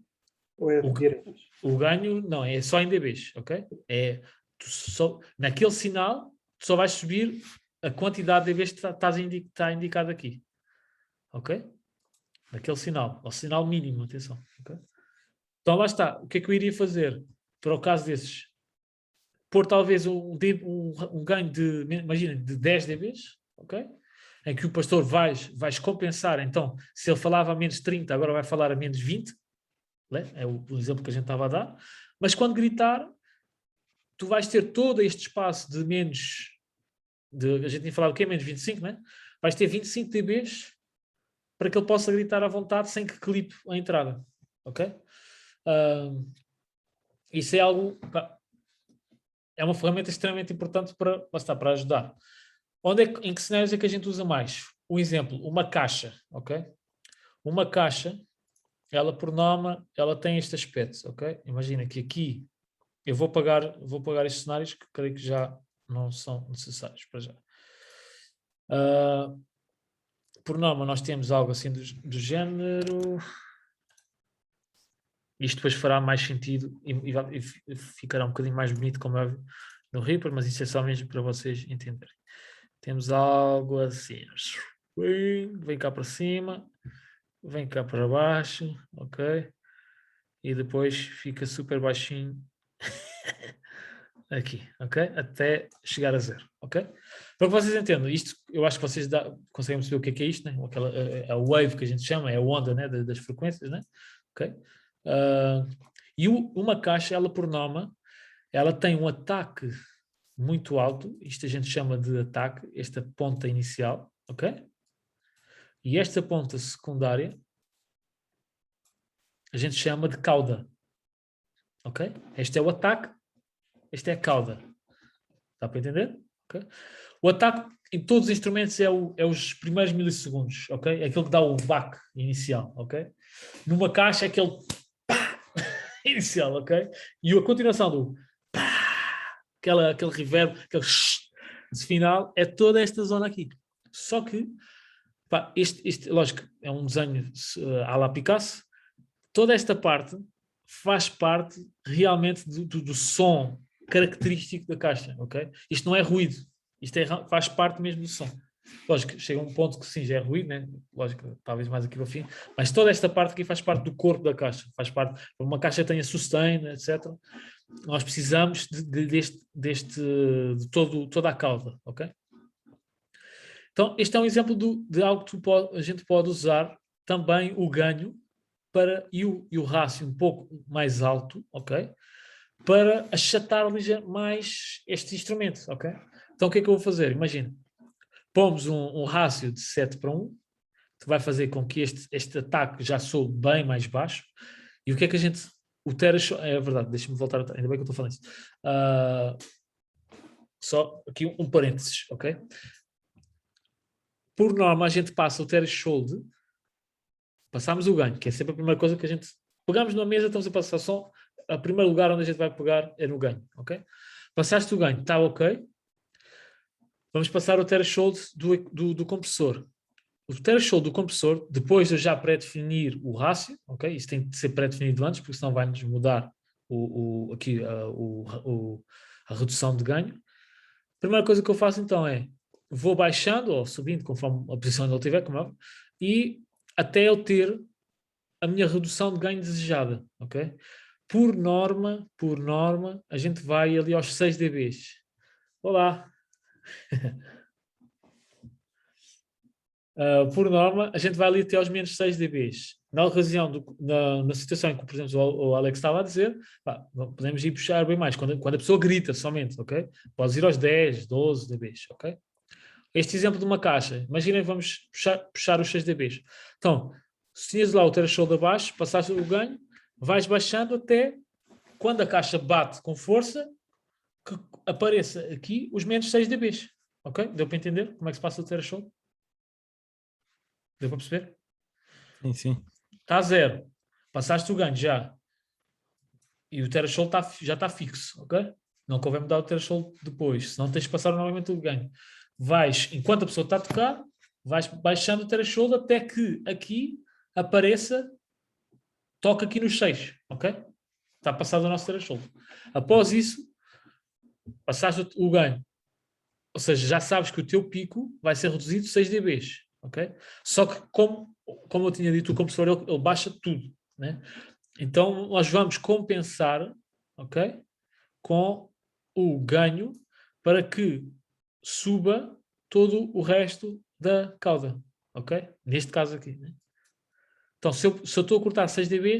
Ou é direto? O ganho, não, é só em dBs, ok? Naquele sinal, tu só vais subir a quantidade de dBs que está indicado aqui, ok? Naquele sinal, ao sinal mínimo, atenção, ok? Então lá está, o que é que eu iria fazer para o caso desses? Pôr talvez um ganho de, imagina, de 10 dBs, ok? Em que o pastor vais compensar, então, se ele falava a menos 30, agora vai falar a menos 20, né? É o exemplo que a gente estava a dar, mas quando gritar, tu vais ter todo este espaço de menos, a gente tinha falado o quê? Menos 25, né? Vais ter 25 dBs para que ele possa gritar à vontade sem que clipe a entrada, ok? Isso é algo, é uma ferramenta extremamente importante para ajudar. Em que cenários é que a gente usa mais? Um exemplo, uma caixa, ok? Uma caixa, ela por norma, ela tem este aspecto, ok? Imagina que aqui eu vou pagar estes cenários que creio que já não são necessários para já. Por norma, nós temos algo assim do género. Isto depois fará mais sentido e ficará um bocadinho mais bonito, como é óbvio, no Reaper, mas isso é só mesmo para vocês entenderem. Temos algo assim. Vem cá para cima, vem cá para baixo, ok? E depois fica super baixinho aqui, ok? Até chegar a 0, ok? Para que vocês entendam, isto, eu acho que vocês conseguem perceber o que é isto, né? A wave que a gente chama, é a onda, né? Das frequências, né? Ok? E uma caixa, ela por norma, ela tem um ataque muito alto, isto a gente chama de ataque, esta ponta inicial, ok? E esta ponta secundária a gente chama de cauda, ok? Este é o ataque, este é a cauda. Dá para entender? Okay? O ataque em todos os instrumentos é os primeiros milissegundos, ok? É aquele que dá o baque inicial, ok? Numa caixa é aquele inicial, ok? E a continuação do aquele reverb, aquele final, é toda esta zona aqui. Só que, pá, lógico, é um desenho à la Picasso, toda esta parte faz parte realmente do som característico da caixa, ok? Isto não é ruído, isto faz parte mesmo do som. Lógico, chega a um ponto que sim, já é ruído, né? Lógico, talvez mais aqui ao fim, mas toda esta parte aqui faz parte do corpo da caixa, faz parte, uma caixa tenha sustain, etc. Nós precisamos de toda a cauda, ok? Então, este é um exemplo de algo que a gente pode usar também o ganho e o rácio um pouco mais alto, ok? Para achatar mais este instrumento, ok? Então o que é que eu vou fazer? Imagina, pomos um rácio de 7:1, que vai fazer com que este ataque já soe bem mais baixo. E o que é que a gente... O threshold... É verdade, deixa-me voltar... Ainda bem que eu estou falando isso. Só aqui um parênteses, ok? Por norma, a gente passa o threshold, passamos o ganho, que é sempre a primeira coisa que a gente... Pegamos numa mesa, estamos a passar som, o primeiro lugar onde a gente vai pegar é no ganho, ok? Passaste o ganho, está ok? Vamos passar o threshold do compressor. O threshold do compressor, depois de eu já pré-definir o rácio, ok? Isso tem de ser pré-definido antes, porque senão vai-nos mudar a redução de ganho. A primeira coisa que eu faço então é, vou baixando ou subindo, conforme a posição onde eu estiver, como é óbvio, e até eu ter a minha redução de ganho desejada, ok? Por norma, a gente vai ali aos 6 dB. Olá! Por norma, a gente vai ali até aos menos 6 dB. Na ocasião, na situação em que, por exemplo, o Alex estava a dizer, podemos ir puxar bem mais, quando a pessoa grita somente, ok? Pode ir aos 10, 12 dB, ok? Este exemplo de uma caixa, imaginem, vamos puxar os 6 dB. Então, se tinhas lá o threshold abaixo, passaste o ganho, vais baixando até quando a caixa bate com força, que apareça aqui os menos 6 dB. Ok? Deu para entender como é que se passa o threshold? Deu para perceber? Sim, sim. Está a 0. Passaste o ganho já. E o threshold já está fixo. Ok? Não convém mudar o threshold depois. Senão tens de passar novamente o ganho. Enquanto a pessoa está a tocar, vais baixando o threshold até que aqui apareça, toca aqui nos 6. Ok? Está passado o nosso threshold. Após isso, passaste o ganho. Ou seja, já sabes que o teu pico vai ser reduzido 6 dB. Ok? Só que, como eu tinha dito, o compressor ele baixa tudo. Né? Então, nós vamos compensar, ok? Com o ganho para que suba todo o resto da cauda. Ok? Neste caso aqui. Né? Então, se eu estou a cortar 6 dB,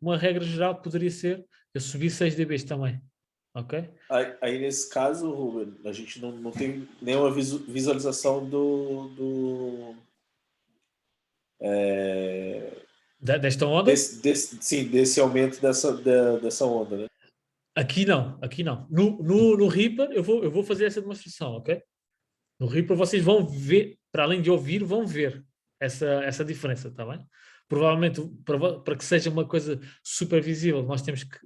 uma regra geral poderia ser eu subir 6 dB também. Ok? Aí nesse caso, Ruben, a gente não tem nenhuma visualização desta onda? Desse aumento dessa onda, né? Aqui não. No Reaper eu vou fazer essa demonstração, ok? No Reaper vocês vão ver, para além de ouvir, vão ver essa diferença, está bem? Provavelmente, para que seja uma coisa super visível, nós temos que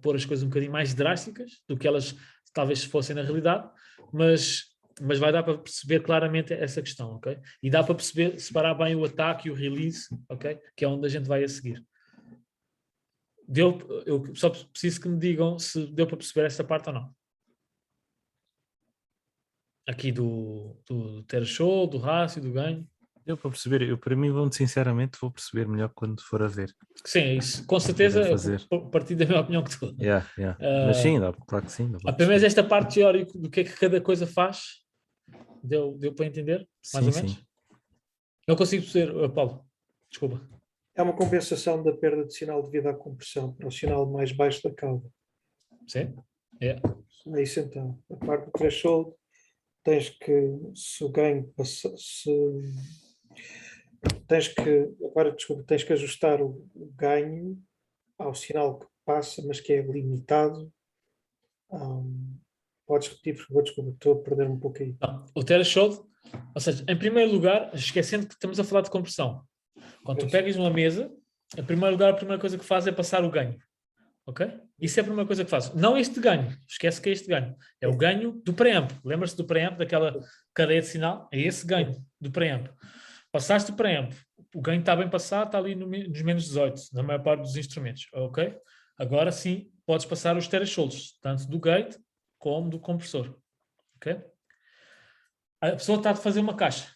pôr as coisas um bocadinho mais drásticas do que elas talvez fossem na realidade, mas mas vai dar para perceber claramente essa questão, ok? E dá para perceber, separar bem o ataque e o release, ok? Que é onde a gente vai a seguir. Eu só preciso que me digam se deu para perceber esta parte ou não. Aqui do threshold, do rácio, do ganho. Deu para perceber, eu para mim, sinceramente, vou perceber melhor quando for a ver. Sim, é isso. Com certeza, fazer. eu partilho da minha opinião que tu. Yeah. Mas sim, claro que sim. Pelo menos esta parte teórica do que é que cada coisa faz, deu para entender, mais ou menos? Sim. Não consigo perceber, Paulo, desculpa. É uma compensação da perda de sinal devido à compressão para o sinal mais baixo da cauda. Sim? É. É isso então. A parte do threshold, tens que, se o ganho passa, tens que ajustar o ganho ao sinal que passa, mas que é limitado. Podes repetir, por favor, desculpa, estou a perder um pouco aí. Não, o threshold, ou seja, em primeiro lugar, esquecendo que estamos a falar de compressão. Quando tu pegas uma mesa, em primeiro lugar, a primeira coisa que faz é passar o ganho. Ok? Isso é a primeira coisa que faz. Não este ganho. Esquece que é este ganho. É o ganho do preamp. Lembra-se do preamp, daquela cadeia de sinal? É esse ganho do preamp. Passaste o preamp. O ganho está bem passado, está ali nos menos 18, na maior parte dos instrumentos. Ok? Agora sim, podes passar os thresholds, tanto do gate como do compressor. Ok? A pessoa está a fazer uma caixa.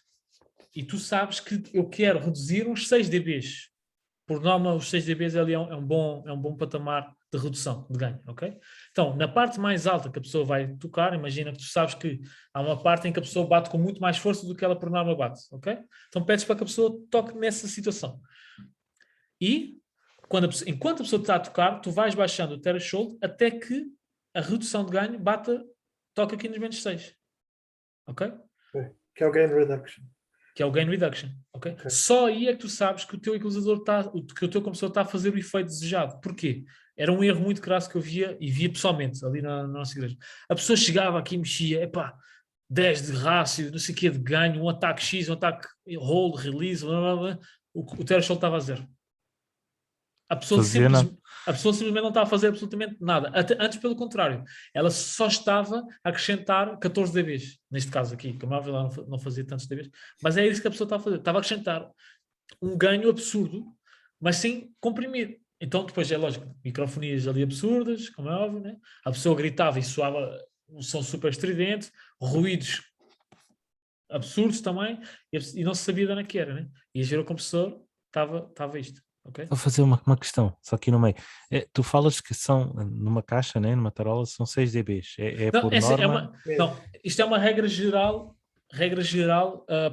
E tu sabes que eu quero reduzir uns 6 dBs. Por norma, os 6 dBs ali é um bom patamar de redução de ganho, ok? Então, na parte mais alta que a pessoa vai tocar, imagina que tu sabes que há uma parte em que a pessoa bate com muito mais força do que ela por norma bate, ok? Então pedes para que a pessoa toque nessa situação. E, enquanto a pessoa está a tocar, tu vais baixando o threshold até que a redução de ganho toca aqui nos menos 6, ok? Que é o gain reduction. Que é o gain reduction, ok? Só aí é que tu sabes que o teu equalizador que o teu compressor está a fazer o efeito desejado. Porquê? Era um erro muito crasso que eu via e via pessoalmente ali na nossa igreja. A pessoa chegava aqui e mexia, 10 de rácio, não sei o que de ganho, um ataque X, um ataque hold, release, blá, blá, blá, o threshold estava a 0. A pessoa simplesmente não estava a fazer absolutamente nada. Antes, pelo contrário, ela só estava a acrescentar 14 dBs. Neste caso aqui, como a ela não fazia tantos dBs, mas é isso que a pessoa estava a fazer. Estava a acrescentar um ganho absurdo, mas sem comprimir. Então, depois é lógico, microfonias ali absurdas, como é óbvio, né? A pessoa gritava e soava um som super estridente, ruídos absurdos também, e não se sabia de onde é que era, né? E a ver o compressor, estava isto. Okay? Vou fazer uma questão, só aqui no meio. Tu falas que são, numa caixa, né, numa tarola, são 6 dBs. Não, por norma? Isto é uma regra geral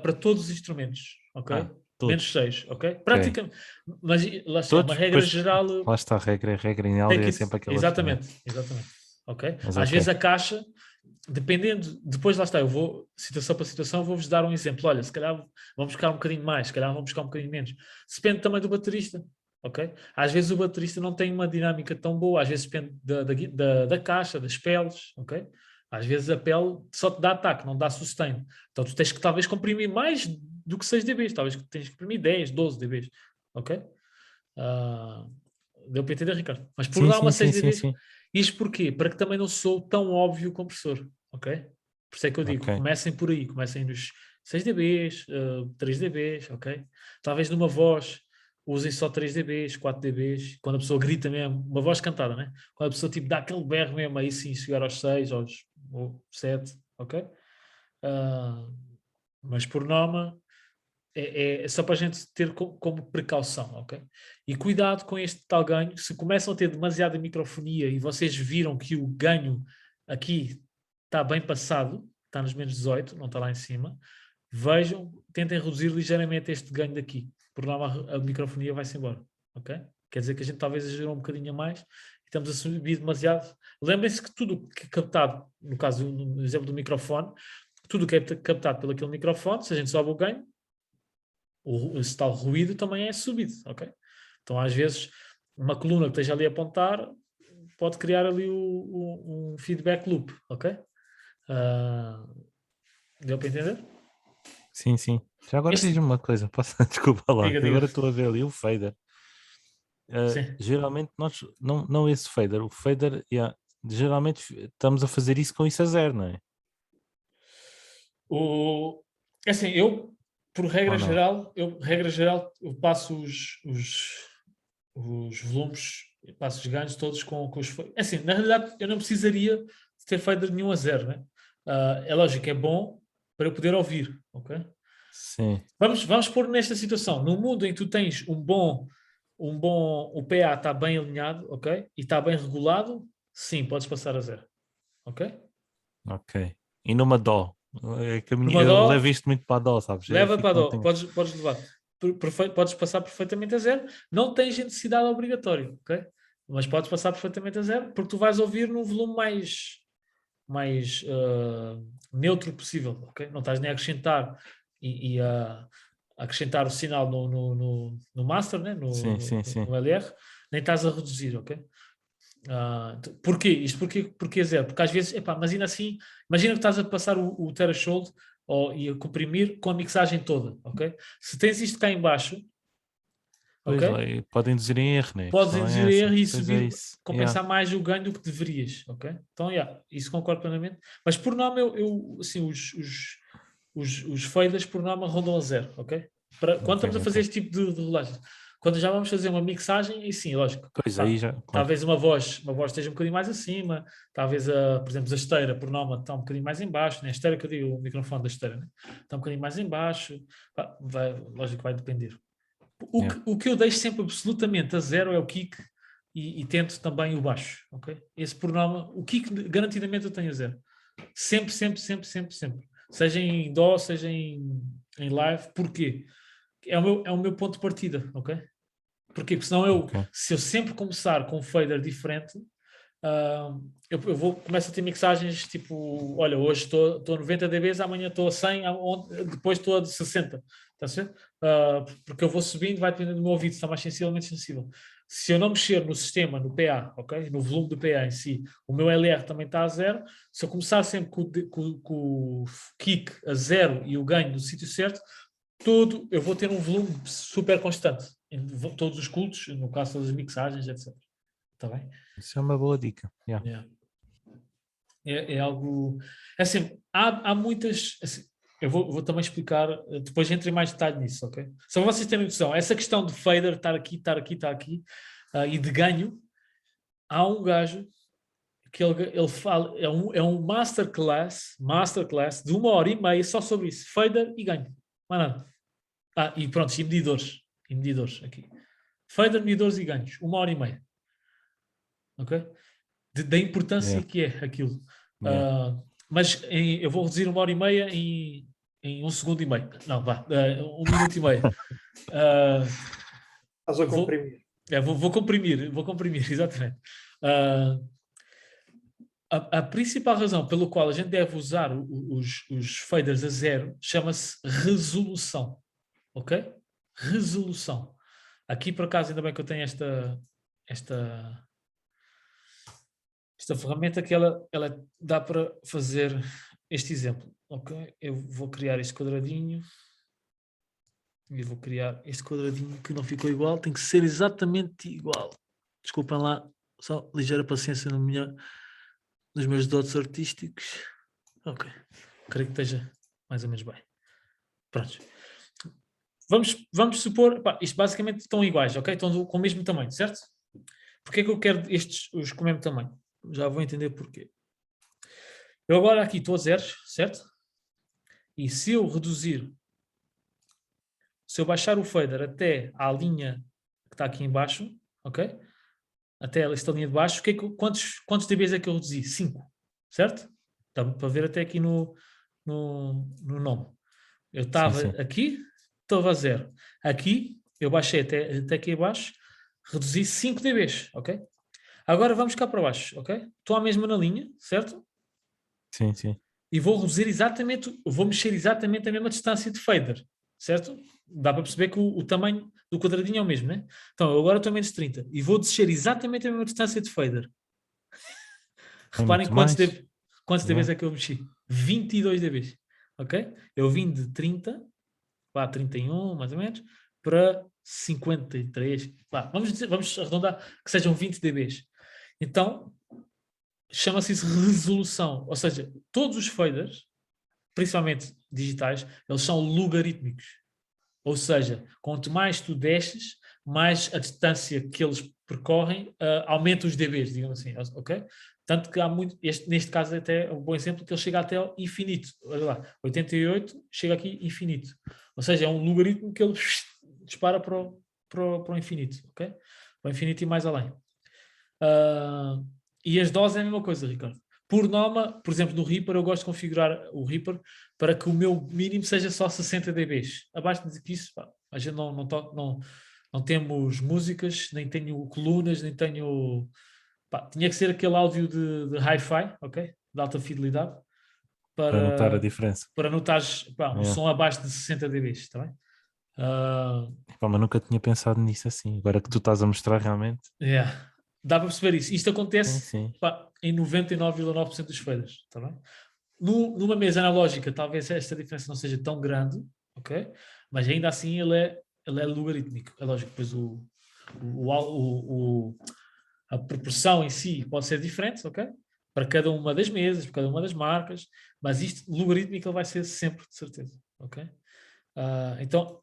para todos os instrumentos, ok? Menos 6, ok? Praticamente. Mas lá está, uma regra geral. Lá está a regra em áudio é sempre aquela. Exatamente. Ok? Às vezes a caixa, dependendo, depois lá está, eu vou, situação para situação, vou-vos dar um exemplo. Olha, se calhar vamos buscar um bocadinho mais, se calhar vamos buscar um bocadinho menos. Depende também do baterista, ok? Às vezes o baterista não tem uma dinâmica tão boa, às vezes depende da caixa, das peles, ok? Às vezes a pele só te dá ataque, não dá sustain. Então tu tens que talvez comprimir mais do que 6 dBs, talvez tens que comprimir 10, 12 dBs, ok? Deu para entender, Ricardo? Mas por norma 6 dBs. Sim. Isto porquê? Para que também não sou tão óbvio o compressor, ok? Por isso é que eu digo, comecem por aí, comecem nos 6 dBs, 3 dBs, ok? Talvez numa voz usem só 3 dBs, 4 dBs, quando a pessoa grita mesmo, uma voz cantada, né? Quando a pessoa tipo dá aquele berro mesmo, aí sim chegar aos 6, aos 7, ok? Mas por norma é só para a gente ter como precaução, ok? E cuidado com este tal ganho. Se começam a ter demasiada microfonia e vocês viram que o ganho aqui está bem passado, está nos menos 18, não está lá em cima, vejam, tentem reduzir ligeiramente este ganho daqui. Por norma a microfonia vai-se embora, ok? Quer dizer que a gente talvez exagerou um bocadinho a mais e estamos a subir demasiado. Lembrem-se que tudo que é captado, no caso, no exemplo do microfone, tudo que é captado pelo aquele microfone, se a gente sobe o ganho, esse tal ruído também é subido, ok? Então, às vezes, uma coluna que esteja ali a apontar pode criar ali um feedback loop, ok? Deu para entender? Sim. Já agora diz-me uma coisa, desculpa lá, diga. Agora estou a ver ali o fader. Geralmente nós, não esse fader, o fader, geralmente estamos a fazer isso com isso a 0, não é? É assim, eu, por regra Ou não? geral, eu passo os volumes, eu passo os ganhos todos com os... É assim, na realidade, eu não precisaria de ter fader nenhum a zero, né? É lógico, é bom para eu poder ouvir, ok? Sim. Vamos pôr nesta situação. Num mundo em que tu tens o PA está bem alinhado, ok? E está bem regulado, sim, podes passar a zero, ok? Ok. E numa dó? É que Numa eu dó, levo isto muito para a dó, sabes? Eu leva fico para a dó, muito podes levar. Podes passar perfeitamente a zero. Não tens necessidade obrigatória, ok? Mas podes passar perfeitamente a zero, porque tu vais ouvir num volume mais neutro possível, ok? Não estás nem a acrescentar e a acrescentar o sinal no master, né? Sim, sim, sim. no LR, nem estás a reduzir, ok? Porquê? Isto porquê zero? Porque às vezes, imagina assim, imagina que estás a passar o threshold e a comprimir com a mixagem toda, ok? Se tens isto cá em baixo, Pois, ok? podem induzir em erro, né? A Podes questão é induzir essa. erro e Pois é subir, isso. compensar mais o ganho do que deverias, ok? Então, isso concordo plenamente. Mas por norma, assim, os faders por norma rondam a zero, ok? Quando estamos a fazer este tipo de rolagem. Quando já vamos fazer uma mixagem, aí sim, lógico. Pois aí já, claro. Talvez uma voz esteja um bocadinho mais acima, talvez, por exemplo, a esteira, por norma, está um bocadinho mais em baixo, né? A esteira que eu digo, o microfone da esteira, né? Está um bocadinho mais em baixo, lógico que vai depender. O que eu deixo sempre absolutamente a zero é o kick e tento também o baixo, ok? Esse por norma, o kick garantidamente eu tenho a zero. Sempre, sempre, sempre, sempre, sempre. Seja em dó, seja em live. Porquê? É o meu ponto de partida, ok? Porquê? Porque senão se eu sempre começar com um fader diferente, eu começo a ter mixagens tipo, olha, hoje estou a 90 dBs, amanhã estou a 100, depois estou a 60, está a ser? Porque eu vou subindo, vai dependendo do meu ouvido, está mais sensivelmente sensível. Se eu não mexer no sistema, no PA, ok? No volume do PA em si, o meu LR também está a zero. Se eu começar sempre com o kick a zero e o ganho no sítio certo, eu vou ter um volume super constante em todos os cultos, no caso das mixagens, etc. Está bem? Isso é uma boa dica. Yeah. É algo. Assim, há muitas. Assim, eu vou também explicar, depois entro em mais detalhe nisso, ok? Só para vocês terem noção, essa questão de fader, estar aqui, e de ganho, há um gajo que ele fala, é um masterclass de 1h30 só sobre isso, fader e ganho. Não há nada. E pronto, e medidores aqui. Fader, medidores e ganhos, 1h30. Ok? Da importância que é aquilo. Mas eu vou reduzir 1h30 em 1,5 segundo. Não, vá, 1 minuto e meio. Estás a comprimir. Vou comprimir, exatamente. A principal razão pela qual a gente deve usar os faders a zero chama-se resolução. Ok? Resolução. Aqui, por acaso, ainda bem que eu tenho esta ferramenta que ela dá para fazer este exemplo. Ok? Eu vou criar este quadradinho. E vou criar este quadradinho que não ficou igual. Tem que ser exatamente igual. Desculpem lá. Só ligeira paciência nos meus dotes artísticos. Ok. Creio que esteja mais ou menos bem. Pronto. Vamos supor... isto basicamente estão iguais, ok? Estão com o mesmo tamanho, certo? Porquê é que eu quero os com o mesmo tamanho? Já vou entender porquê. Eu agora aqui estou a zeros, certo? E se eu baixar o fader até à linha que está aqui em baixo, ok? Até esta linha de baixo, quantos dBs é que eu reduzi? 5, certo? Dá para ver até aqui no nome. Eu estava aqui, estava a 0. Aqui, eu baixei até aqui abaixo, reduzi 5 dBs, ok? Agora vamos cá para baixo, ok? Estou à mesma na linha, certo? Sim, sim. E vou mexer exatamente a mesma distância de fader, certo? Dá para perceber que o tamanho do quadradinho é o mesmo, né? Então, eu agora estou a menos 30 e vou descer exatamente a mesma distância de fader. Reparem quantos dBs é que eu mexi. 22 dBs, ok? Eu vim de 30, 31 mais ou menos, para 53. Vamos arredondar que sejam 20 dBs. Então, chama-se isso resolução. Ou seja, todos os faders principalmente digitais, eles são logarítmicos. Ou seja, quanto mais tu desces, mais a distância que eles percorrem aumenta os dBs, digamos assim, ok? Tanto que há muito, neste caso até é um bom exemplo, que ele chega até ao infinito. Olha lá, 88 chega aqui infinito. Ou seja, é um logaritmo que ele dispara para o infinito, ok? Para o infinito e mais além. E as doses é a mesma coisa, Ricardo. Por norma, por exemplo, no Reaper, eu gosto de configurar o Reaper para que o meu mínimo seja só 60 dBs. Abaixo disso, pá, a gente não temos músicas, nem tenho colunas, nem tenho... Pá, tinha que ser aquele áudio de hi-fi, ok? De alta fidelidade. Para notar a diferença. Para notares um som abaixo de 60 dBs, está bem? Epá, mas nunca tinha pensado nisso assim. Agora que tu estás a mostrar realmente. Yeah. Dá para perceber isso. Isto acontece Sim. pá, em 99,9% dos faders, está bem? Numa mesa analógica, talvez esta diferença não seja tão grande, ok? Mas ainda assim ele é logarítmico. É lógico, depois a proporção em si pode ser diferente, ok? Para cada uma das mesas, para cada uma das marcas, mas isto logarítmico ele vai ser sempre, de certeza, ok? Então,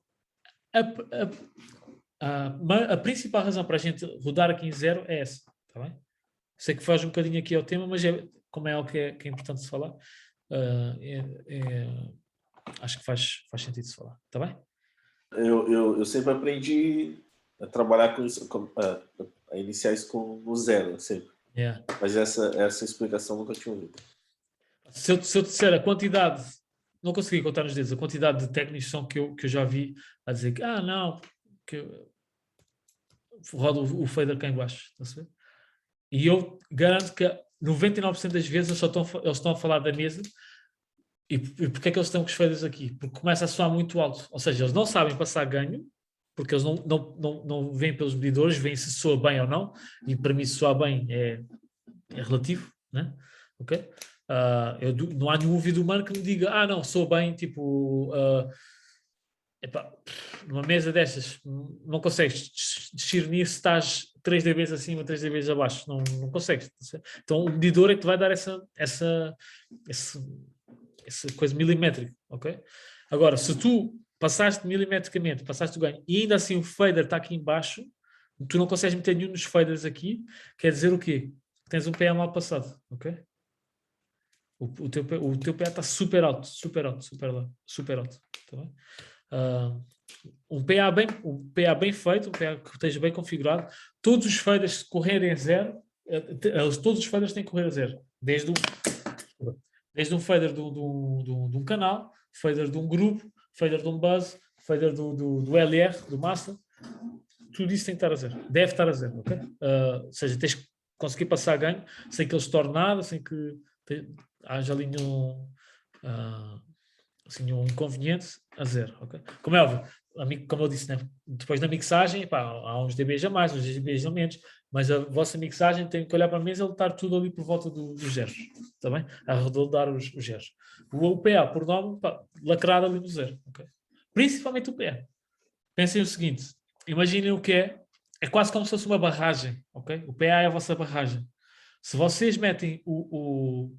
a principal razão para a gente rodar aqui em 0 é essa, está bem? Sei que faz um bocadinho aqui ao tema, mas como é algo que é importante se falar, acho que faz sentido se falar, está bem? Eu sempre aprendi a trabalhar com isso, a iniciar isso no 0, sempre. Yeah. Mas essa explicação nunca tinha ouvido. Se eu disser a quantidade, não consegui contar nos dedos, a quantidade de técnicos que eu já vi a dizer que, não, que roda o fader cá em baixo, está a ver? E eu garanto que 99% das vezes eles estão a falar da mesa. E porquê é que eles estão com os faders aqui? Porque começa a soar muito alto. Ou seja, eles não sabem passar ganho, porque eles não veem pelos medidores, veem se soa bem ou não. E para mim, se soar bem é relativo, né? Ok? Não há nenhum ouvido humano que me diga, não, soa bem, tipo... epá, numa mesa destas, não consegues discernir se estás 3 dBs acima, 3 dBs abaixo. Não consegues. Então, o medidor é que te vai dar essa coisa milimétrica, ok? Agora, se tu passaste milimetricamente, passaste o ganho, e ainda assim o fader está aqui em baixo, tu não consegues meter nenhum dos faders aqui, quer dizer o quê? Tens um PA mal passado, ok? O teu PA está super alto, super alto, tá bem? Um PA bem feito, um PA que esteja bem configurado, todos os faders correrem a 0, todos os faders têm que correr a 0, desde um fader de um canal, fader de um grupo, fader de um buzz, fader do LR, do master, tudo isso tem que estar a 0. Deve estar a 0, ok? Ou seja, tens que conseguir passar ganho sem que ele se torne nada, sem que haja ali nenhum inconveniente a 0, ok? Como é óbvio, como eu disse, né? Depois da mixagem, há uns dBs a mais, uns dBs a menos, mas a vossa mixagem tem que olhar para a mesa e ele estar tudo ali por volta dos zeros, está bem? A arredondar os zeros. O PA, por nome, lacrado ali no 0, ok? Principalmente o PA. Pensem o seguinte, imaginem o que é quase como se fosse uma barragem, ok? O PA é a vossa barragem. Se vocês metem o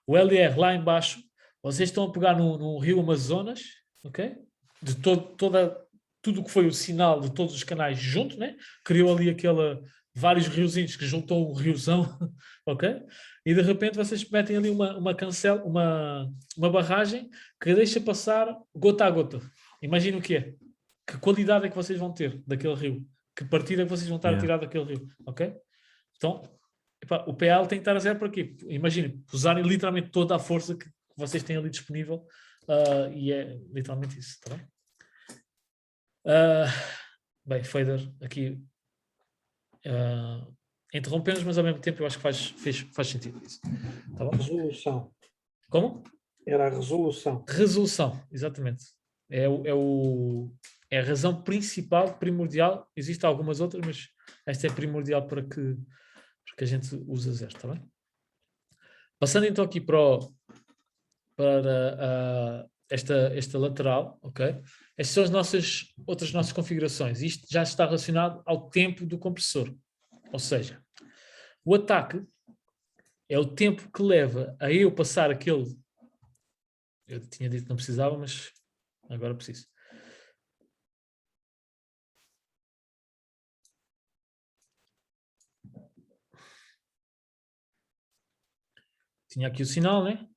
LR lá em baixo, vocês estão a pegar no rio Amazonas, ok? De tudo o que foi o sinal de todos os canais junto, né? Criou ali vários riozinhos que juntou um riozão, ok? E de repente vocês metem ali uma cancela, uma barragem que deixa passar gota a gota. Imagina o que é. Que qualidade é que vocês vão ter daquele rio? Que partida é que vocês vão estar a tirar daquele rio, ok? Então, o PL tem que estar a 0 para quê? Imaginem, usarem literalmente toda a força que vocês têm ali disponível e é literalmente isso, está bem? Bem, fader aqui interrompemos, mas ao mesmo tempo eu acho que faz sentido isso. Tá bom? Resolução. Como? Era a resolução. Resolução, exatamente. É a razão principal, primordial. Existem algumas outras, mas esta é primordial para que a gente use 0, está bem? Passando então aqui para esta lateral, ok? Estas são as nossas configurações. Isto já está relacionado ao tempo do compressor. Ou seja, o ataque é o tempo que leva a eu passar aquele Eu tinha dito que não precisava, mas agora preciso. Tinha aqui o sinal, né?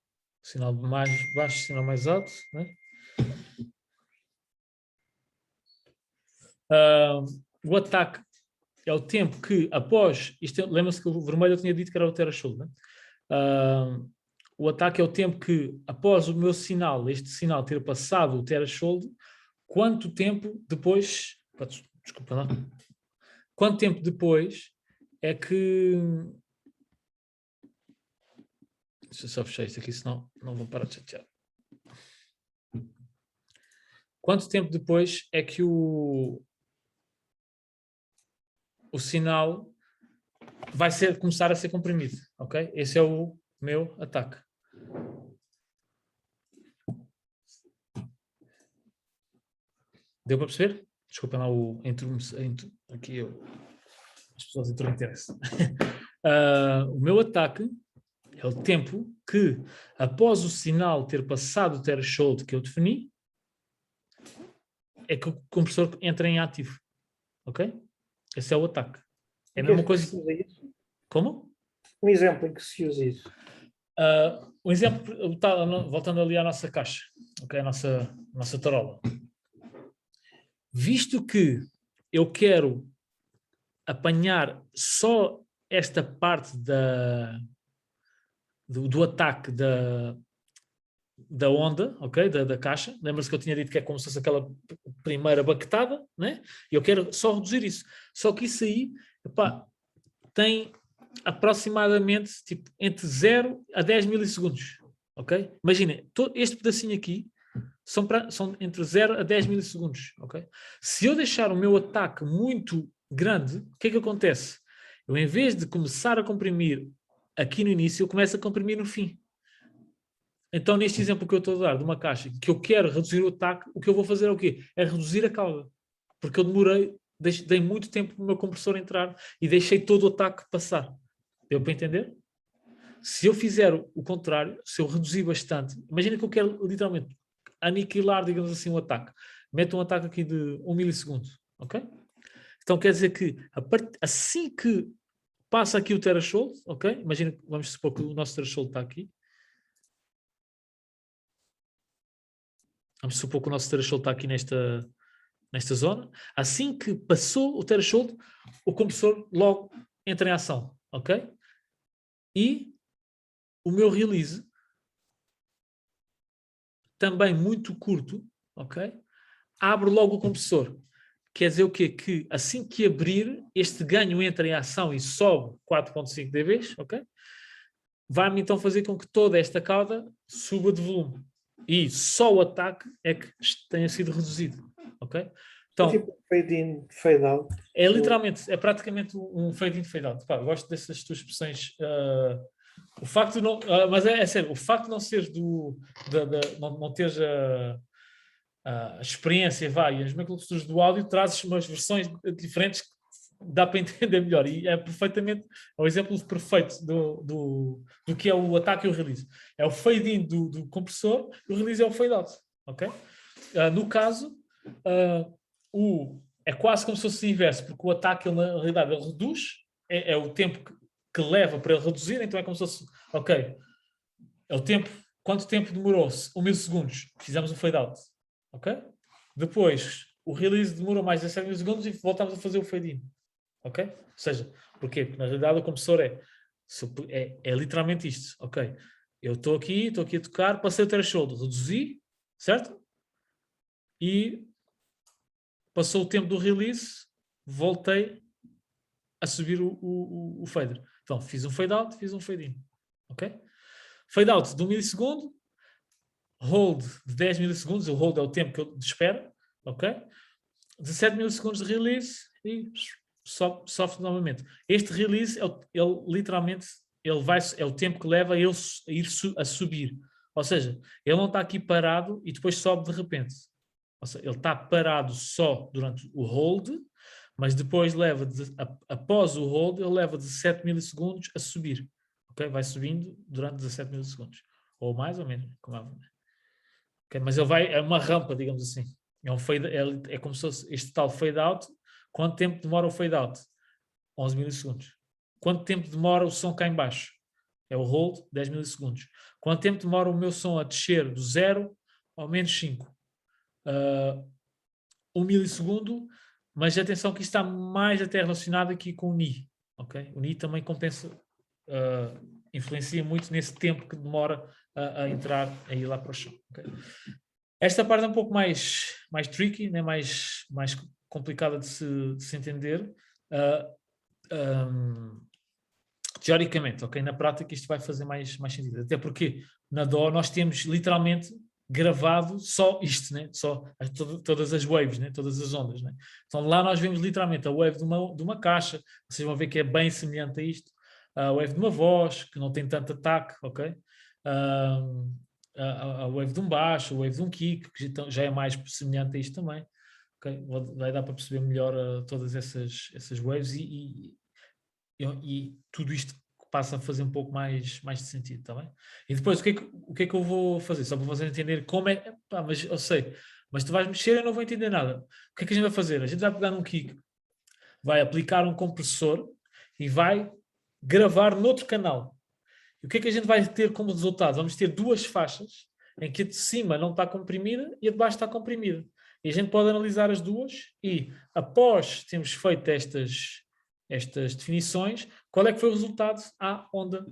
O sinal mais baixo, o sinal mais alto, né? O ataque é o tempo que após, lembra-se que o vermelho eu tinha dito que era o threshold, né? O ataque é o tempo que após o meu sinal, este sinal ter passado o threshold, quanto tempo depois, desculpa lá, quanto tempo depois é que, deixa eu só fechar isto aqui, senão não vou parar de chatear. Quanto tempo depois é que o sinal vai começar a ser comprimido, ok? Esse é o meu ataque. Deu para perceber? Desculpem lá aqui as pessoas entram em interesse. O meu ataque é o tempo que, após o sinal ter passado o threshold que eu defini, é que o compressor entra em ativo, ok? Esse é o ataque. É a mesma coisa. Como? Um exemplo em que se usa isso. Um exemplo, voltando ali à nossa caixa, okay? A nossa tarola. Visto que eu quero apanhar só esta parte do ataque da onda, ok? Da caixa. Lembra-se que eu tinha dito que é como se fosse aquela primeira baquetada, né? E eu quero só reduzir isso. Só que isso aí, epá, tem aproximadamente tipo, entre 0 a 10 milissegundos, ok? Imaginem, este pedacinho aqui são entre 0 a 10 milissegundos, ok? Se eu deixar o meu ataque muito grande, o que é que acontece? Eu, em vez de começar a comprimir aqui no início, eu começo a comprimir no fim. Então, neste exemplo que eu estou a dar, de uma caixa, que eu quero reduzir o ataque, o que eu vou fazer é o quê? É reduzir a cauda. Porque eu dei muito tempo para o meu compressor entrar e deixei todo o ataque passar. Deu para entender? Se eu fizer o contrário, se eu reduzir bastante, imagina que eu quero literalmente aniquilar, digamos assim, um ataque. Meto um ataque aqui de 1 milissegundo, ok? Então quer dizer que assim que passa aqui o threshold, ok? Imagina, vamos supor que o nosso threshold está aqui. Vamos supor que o nosso threshold está aqui nesta zona. Assim que passou o threshold, o compressor logo entra em ação, ok? E o meu release, também muito curto, ok? Abre logo o compressor. Quer dizer o quê? Que assim que abrir, este ganho entra em ação e sobe 4.5 dB, ok? Vai-me então fazer com que toda esta cauda suba de volume. E só o ataque é que tenha sido reduzido, ok? Então, é tipo fade-in, fade-out. É literalmente, é praticamente um fade-in, fade-out. Gosto dessas tuas expressões. O facto de não, mas é sério, o facto de não seres não teres a experiência, e as nomenclaturas do áudio, trazes umas versões diferentes que dá para entender melhor. E é perfeitamente, é o exemplo perfeito do que é o ataque e o release. É o fade-in do compressor e o release é o fade-out. Ok? No caso, é quase como se fosse o inverso, porque o ataque, ele, na realidade, ele reduz, é o tempo que leva para ele reduzir, então é como se fosse, ok, é o tempo, quanto tempo demorou-se? 1 milissegundos, fizemos o fade-out, ok? Depois, o release demorou mais 17 milissegundos e voltamos a fazer o fade-in, ok? Ou seja, porquê? Porque na realidade o compressor é literalmente isto, ok? Eu estou aqui a tocar, passei o threshold, reduzi, certo? E passou o tempo do release, voltei a subir o fader. Então, fiz um fade-out, fiz um fade-in. Ok? Fade-out de 1 milissegundo, hold de 10 milissegundos, o hold é o tempo que eu espero, ok? 17 milissegundos de release e sobe novamente. Este release, ele literalmente, é o tempo que leva a ele a subir. Ou seja, ele não está aqui parado e depois sobe de repente. Ou seja, ele está parado só durante o hold, mas depois após o hold, ele leva 17 milissegundos a subir. Okay? Vai subindo durante 17 milissegundos. Ou mais ou menos, como é. Okay? Mas ele vai, é uma rampa, digamos assim. É, um fade, é como se fosse este tal fade out. Quanto tempo demora o fade out? 11 milissegundos. Quanto tempo demora o som cá em baixo? É o hold, 10 milissegundos. Quanto tempo demora o meu som a descer do 0 ao menos 5? 1 milissegundo, mas atenção que isto está mais até relacionado aqui com o Ni. Okay? O Ni também compensa, influencia muito nesse tempo que demora a entrar, a ir lá para o chão. Okay? Esta parte é um pouco mais tricky, né? mais complicada de se entender. Teoricamente, ok? Na prática isto vai fazer mais sentido. Até porque na DAW nós temos literalmente gravado só isto, né? Só todas as waves, né? Todas as ondas. Né? Então lá nós vemos literalmente a wave de uma caixa, vocês vão ver que é bem semelhante a isto, a wave de uma voz, que não tem tanto ataque, ok? A wave de um baixo, a wave de um kick, que já é mais semelhante a isto também. Okay? Vai dar para perceber melhor todas essas waves e tudo isto passa a fazer um pouco mais de sentido, está bem? E depois o que é que eu vou fazer? Só para vocês entenderem como é. Pá, mas eu sei, mas tu vais mexer e eu não vou entender nada. O que é que a gente vai fazer? A gente vai pegar num kick, vai aplicar um compressor e vai gravar noutro canal. E o que é que a gente vai ter como resultado? Vamos ter duas faixas em que a de cima não está comprimida e a de baixo está comprimida. E a gente pode analisar as duas e, após termos feito estas definições, qual é que foi o resultado à onda,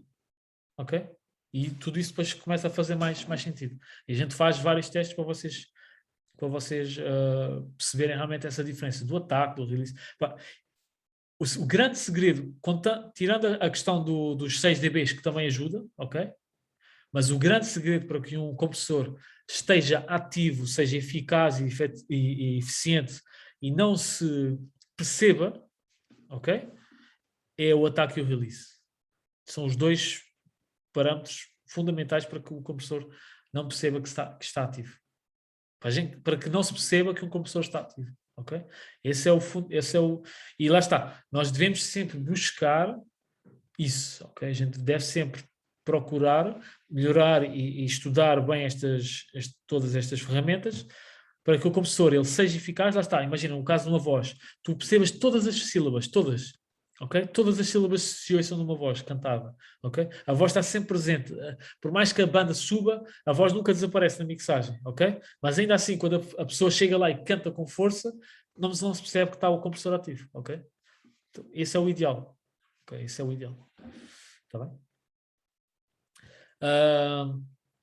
ok? E tudo isso depois começa a fazer mais sentido. E a gente faz vários testes para vocês perceberem realmente essa diferença do ataque, do release. O grande segredo, tirando a questão dos 6 dBs, que também ajuda, ok? Mas o grande segredo para que um compressor esteja ativo, seja eficaz e eficiente e não se perceba, ok? É o ataque e o release. São os dois parâmetros fundamentais para que o compressor não perceba que está ativo. Para que não se perceba que um compressor está ativo. Okay? Esse é o. E lá está. Nós devemos sempre buscar isso. Okay? A gente deve sempre procurar melhorar e estudar bem todas estas ferramentas para que o compressor ele seja eficaz. Lá está. Imagina um caso de uma voz. Tu percebas todas as sílabas, todas. Okay? Todas as sílabas se ouçam numa voz cantada. Okay? A voz está sempre presente. Por mais que a banda suba, a voz nunca desaparece na mixagem. Okay? Mas ainda assim, quando a pessoa chega lá e canta com força, não se percebe que está o compressor ativo. Okay? Então, esse é o ideal. Okay? Esse é o ideal. Está bem?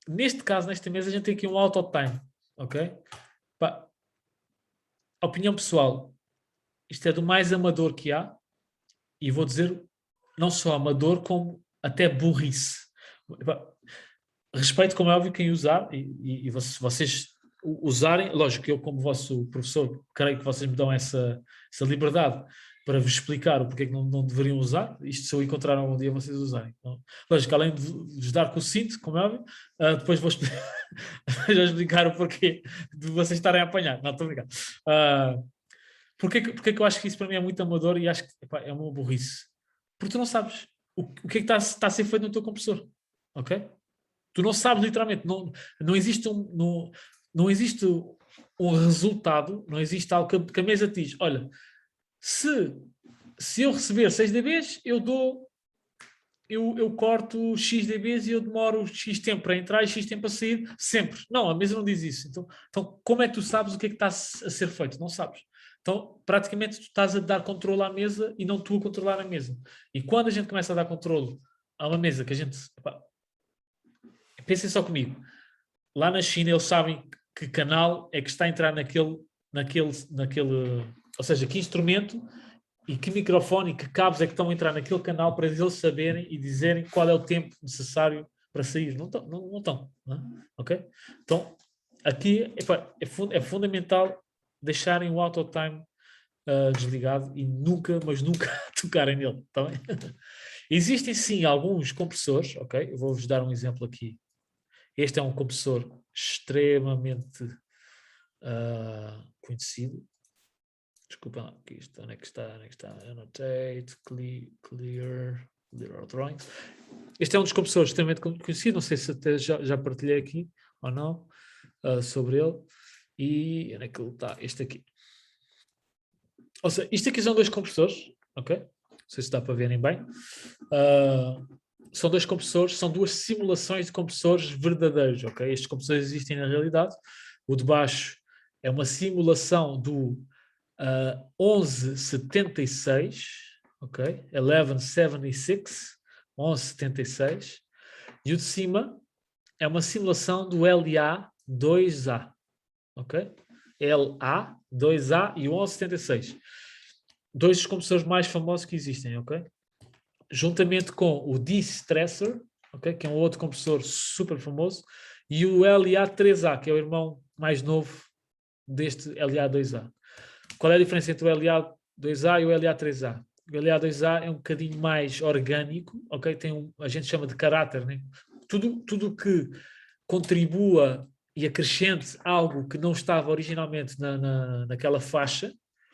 Neste caso, nesta mesa, a gente tem aqui um auto time. Ok? Pá, opinião pessoal. Isto é do mais amador que há. E vou dizer, não só amador, como até burrice. Respeito, como é óbvio, quem usar, e vocês usarem, lógico que eu, como vosso professor, creio que vocês me dão essa liberdade para vos explicar o porquê que não deveriam usar, isto se eu encontrar algum dia vocês usarem. Então, lógico, além de vos dar com o cinto, como é óbvio, depois vou explicar o porquê de vocês estarem a apanhar. Não, estou a brincar. Porquê que eu acho que isso para mim é muito amador e acho que é uma burrice? Porque tu não sabes o que é que está a ser feito no teu compressor. Ok? Tu não sabes literalmente. Não existe não existe um resultado, não existe algo que a mesa te diz. Olha, se eu receber 6 dBs, eu corto X dBs e eu demoro X tempo para entrar e X tempo a sair, sempre. Não, a mesa não diz isso. Então como é que tu sabes o que é que está a ser feito? Não sabes. Então, praticamente, tu estás a dar controle à mesa e não tu a controlar a mesa. E quando a gente começa a dar controle a uma mesa que a gente... Pensem só comigo. Lá na China, eles sabem que canal é que está a entrar naquele ou seja, que instrumento e que microfone e que cabos é que estão a entrar naquele canal para eles saberem e dizerem qual é o tempo necessário para sair. Não estão. Ok? Então, aqui é fundamental deixarem o auto time desligado e nunca tocarem nele. Tá bem? Existem sim alguns compressores, ok? Eu vou-vos dar um exemplo aqui. Este é um compressor extremamente conhecido. Desculpa, aqui está, onde é que está? Annotate, clear our drawings. Este é um dos compressores extremamente conhecido, não sei se até já partilhei aqui ou não. sobre ele. E onde é que ele está? Este aqui. Ou seja, isto aqui são 2 compressores, ok? Não sei se dá para verem bem. São 2 compressores, são 2 simulações de compressores verdadeiros, ok? Estes compressores existem na realidade. O de baixo é uma simulação do 1176, ok? 1176. E o de cima é uma simulação do LA2A, ok? LA2A e o 1176. 2 dos compressores mais famosos que existem, ok? Juntamente com o D-Stressor, okay? Que é um outro compressor super famoso, e o LA3A, que é o irmão mais novo deste LA2A. Qual é a diferença entre o LA2A e o LA3A? O LA2A é um bocadinho mais orgânico, ok? Tem a gente chama de caráter, né? Tudo que contribua e acrescente algo que não estava originalmente naquela faixa,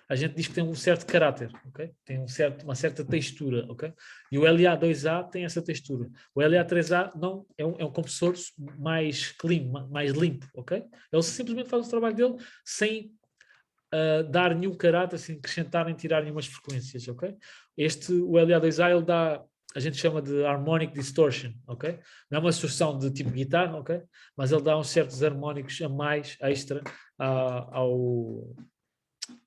a gente diz que tem um certo caráter, ok? Tem uma certa textura, ok? E o LA2A tem essa textura. O LA3A não, é um compressor mais clean, mais limpo, ok? Ele simplesmente faz o trabalho dele sem dar nenhum caráter, sem acrescentar nem tirar nenhumas frequências, ok? O LA2A, ele dá, a gente chama de harmonic distortion, ok? Não é uma distorção de tipo guitarra, ok? Mas ele dá uns certos harmónicos a mais, extra,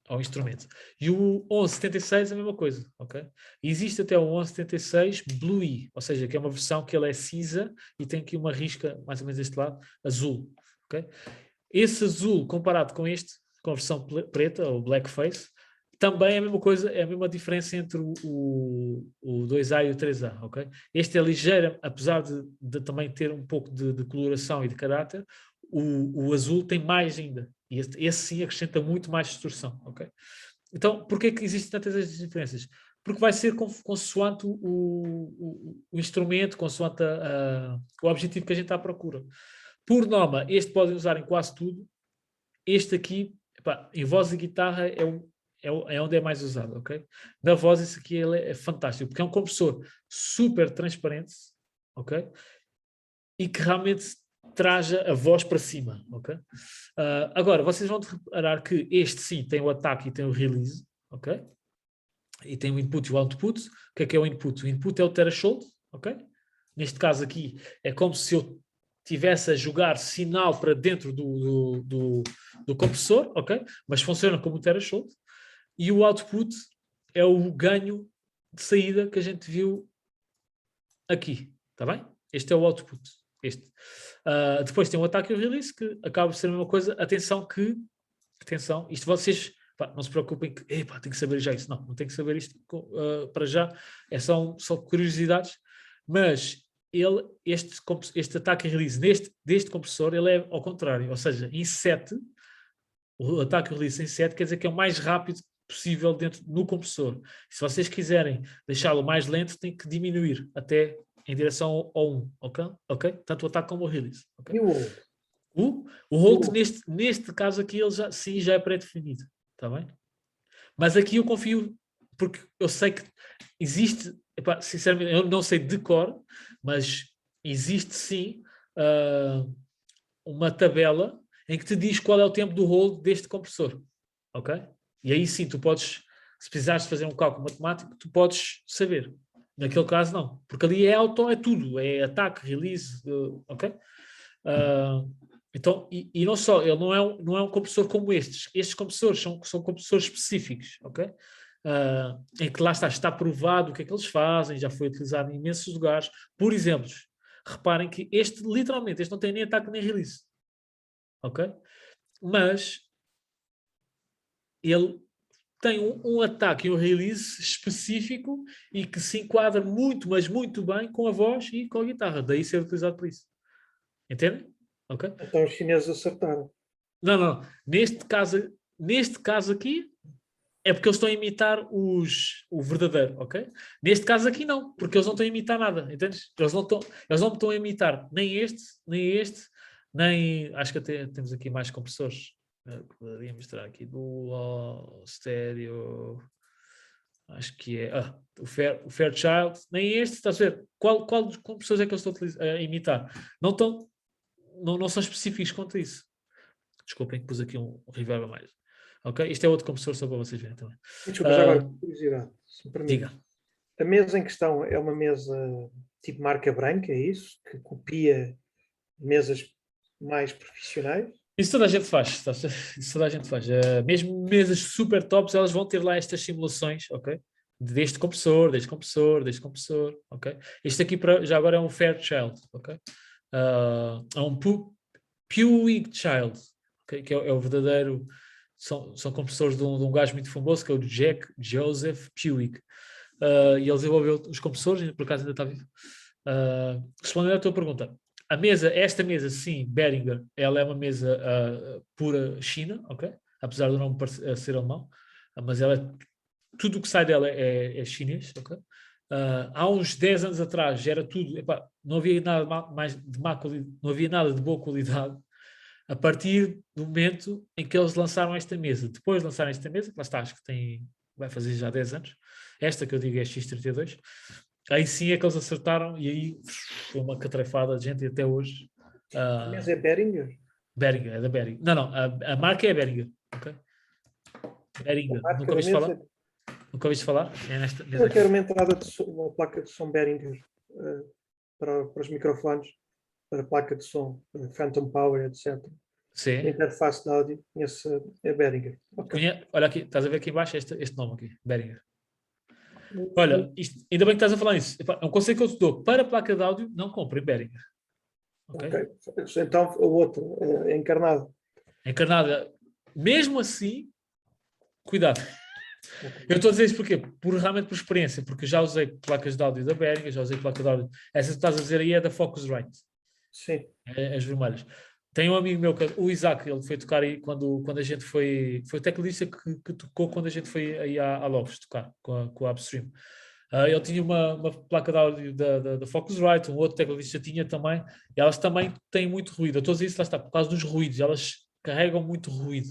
ao instrumento. E o 1176 é a mesma coisa, ok? E existe até o 1176 Bluey, ou seja, que é uma versão que ele é cinza e tem aqui uma risca, mais ou menos deste lado, azul, ok? Esse azul, comparado com este, com a versão preta, ou blackface, também é a mesma coisa, é a mesma diferença entre o 2A e o 3A, ok? Este é ligeiro, apesar de também ter um pouco de coloração e de caráter, o azul tem mais ainda. E esse sim acrescenta muito mais distorção, ok? Então, porquê que existem tantas diferenças? Porque vai ser consoante o instrumento, consoante o objetivo que a gente está à procura. Por norma, este podem usar em quase tudo. Este aqui, epá, em voz e guitarra é onde é mais usado, ok? Na voz, esse aqui ele é fantástico, porque é um compressor super transparente, ok? E que realmente traja a voz para cima, ok? Agora, vocês vão reparar que este sim tem o ataque e tem o release, ok? E tem o input e o output. O que é o input? O input é o threshold, ok? Neste caso aqui é como se eu estivesse a jogar sinal para dentro do compressor, ok? Mas funciona como o threshold. E o output é o ganho de saída que a gente viu aqui, está bem? Este é o output. Depois tem o ataque e o release, que acaba por ser a mesma coisa. Atenção, isto vocês, pá, não se preocupem que tem que saber já isso. Não tem que saber isto para já. São curiosidades, mas este ataque e release deste compressor, ele é ao contrário, ou seja, em 7, o ataque e release em 7 quer dizer que é o mais rápido possível no compressor. Se vocês quiserem deixá-lo mais lento, tem que diminuir até em direção ao 1, ok? Tanto o ataque como o release. Okay? E o hold? O hold, neste caso aqui, ele já é pré-definido, está bem? Mas aqui eu confio, porque eu sei que existe, sinceramente, eu não sei de cor, mas existe sim uma tabela em que te diz qual é o tempo do hold deste compressor, ok? E aí sim, tu podes, se precisares fazer um cálculo matemático, tu podes saber. Naquele caso, não. Porque ali é tudo. É ataque, release, ok? Então, e não só, ele não é um compressor como estes. Estes compressores são compressores específicos, ok? Em que lá está provado o que é que eles fazem, já foi utilizado em imensos lugares. Por exemplo, reparem que literalmente, este não tem nem ataque nem release, ok? Mas ele tem um ataque e um release específico e que se enquadra muito, mas muito bem com a voz e com a guitarra. Daí ser utilizado por isso. Entendem? Ok? Então os chineses acertaram. Não. Neste caso aqui é porque eles estão a imitar o verdadeiro, ok? Neste caso aqui não, porque eles não estão a imitar nada, entendes? Eles não estão a imitar nem este, nem... Acho que até temos aqui mais compressores. Poderia mostrar aqui Dual, Stereo, acho que é o Fairchild, nem este, estás a ver? Qual dos compressores é que eu estou a imitar? Não são específicos quanto a isso. Desculpem que pus aqui um reverb a mais. Ok? Isto é outro compressor só para vocês verem também. Desculpa, já agora, curiosidade, se me permite. Diga. A mesa em questão é uma mesa tipo marca branca, é isso? Que copia mesas mais profissionais? Isso toda a gente faz, tá? Isso toda a gente faz. Mesmo mesas super tops, elas vão ter lá estas simulações, ok? Deste compressor, ok? Este aqui já agora é um Fairchild, ok? É um Puig Child, okay? Que é o verdadeiro, são compressores de um gajo muito famoso, que é o Jack Joseph Puig. E ele desenvolveu os compressores, por acaso ainda está vivo. Respondendo à tua pergunta, esta mesa, sim, Behringer, ela é uma mesa pura China, ok? Apesar do nome ser alemão, mas tudo o que sai dela é chinês, ok? Há uns 10 anos atrás já era tudo, não havia nada mais de má qualidade, não havia nada de boa qualidade, a partir do momento em que eles lançaram esta mesa. Depois de lançarem esta mesa, que lá está, acho que vai fazer já 10 anos, esta que eu digo é X32, aí sim é que eles acertaram e aí foi uma catrefada de gente e até hoje. A mesa é Behringer? Behringer, é da Behringer. Não, a marca é Behringer, ok? Behringer, nunca ouviste falar? Nunca ouviste falar? É nesta mesa Eu quero uma entrada de som, uma placa de som Behringer para os microfones, para a placa de som, Phantom Power, etc. Sim. A interface de áudio, conheço a Behringer. Okay. Olha aqui, estás a ver aqui embaixo este nome aqui, Behringer. Olha, ainda bem que estás a falar nisso. É um conselho que eu te dou. Para a placa de áudio, não compre Behringer. Okay? Então, o outro, é encarnado. Encarnada. Mesmo assim, cuidado. Eu estou a dizer isso porquê? Realmente por experiência, porque já usei placas de áudio da Behringer, já usei placa de áudio. Essa que estás a dizer aí é da Focusrite. Sim. As vermelhas. Tem um amigo meu, o Isaac, ele foi tocar aí quando a gente foi o tecladista que tocou quando a gente foi aí à Logos tocar com a Upstream. Ele tinha uma placa de áudio da Focusrite, um outro tecladista tinha também, e elas também têm muito ruído. Eu estou a dizer isso, lá está, por causa dos ruídos, elas carregam muito ruído.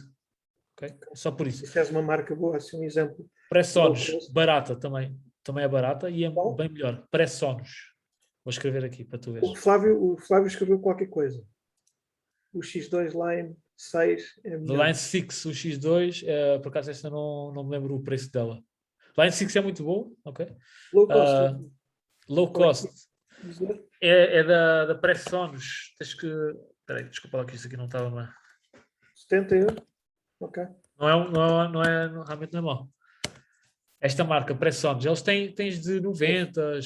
Okay? Só por isso. Se és uma marca boa, assim um exemplo. Presonus, barata também é barata e é bem melhor. Presonus. Vou escrever aqui para tu veres. O Flávio escreveu qualquer coisa. O X2 Line 6 é melhor. Line 6, o X2, por acaso esta não me lembro o preço dela. Line 6 é muito bom, ok? Low cost. Low cost. É da Presonus. Espera aí, desculpa lá que isto aqui não estava mal. 70 euros. Ok. Realmente não é mau. Esta marca Presonus, eles tens de 90,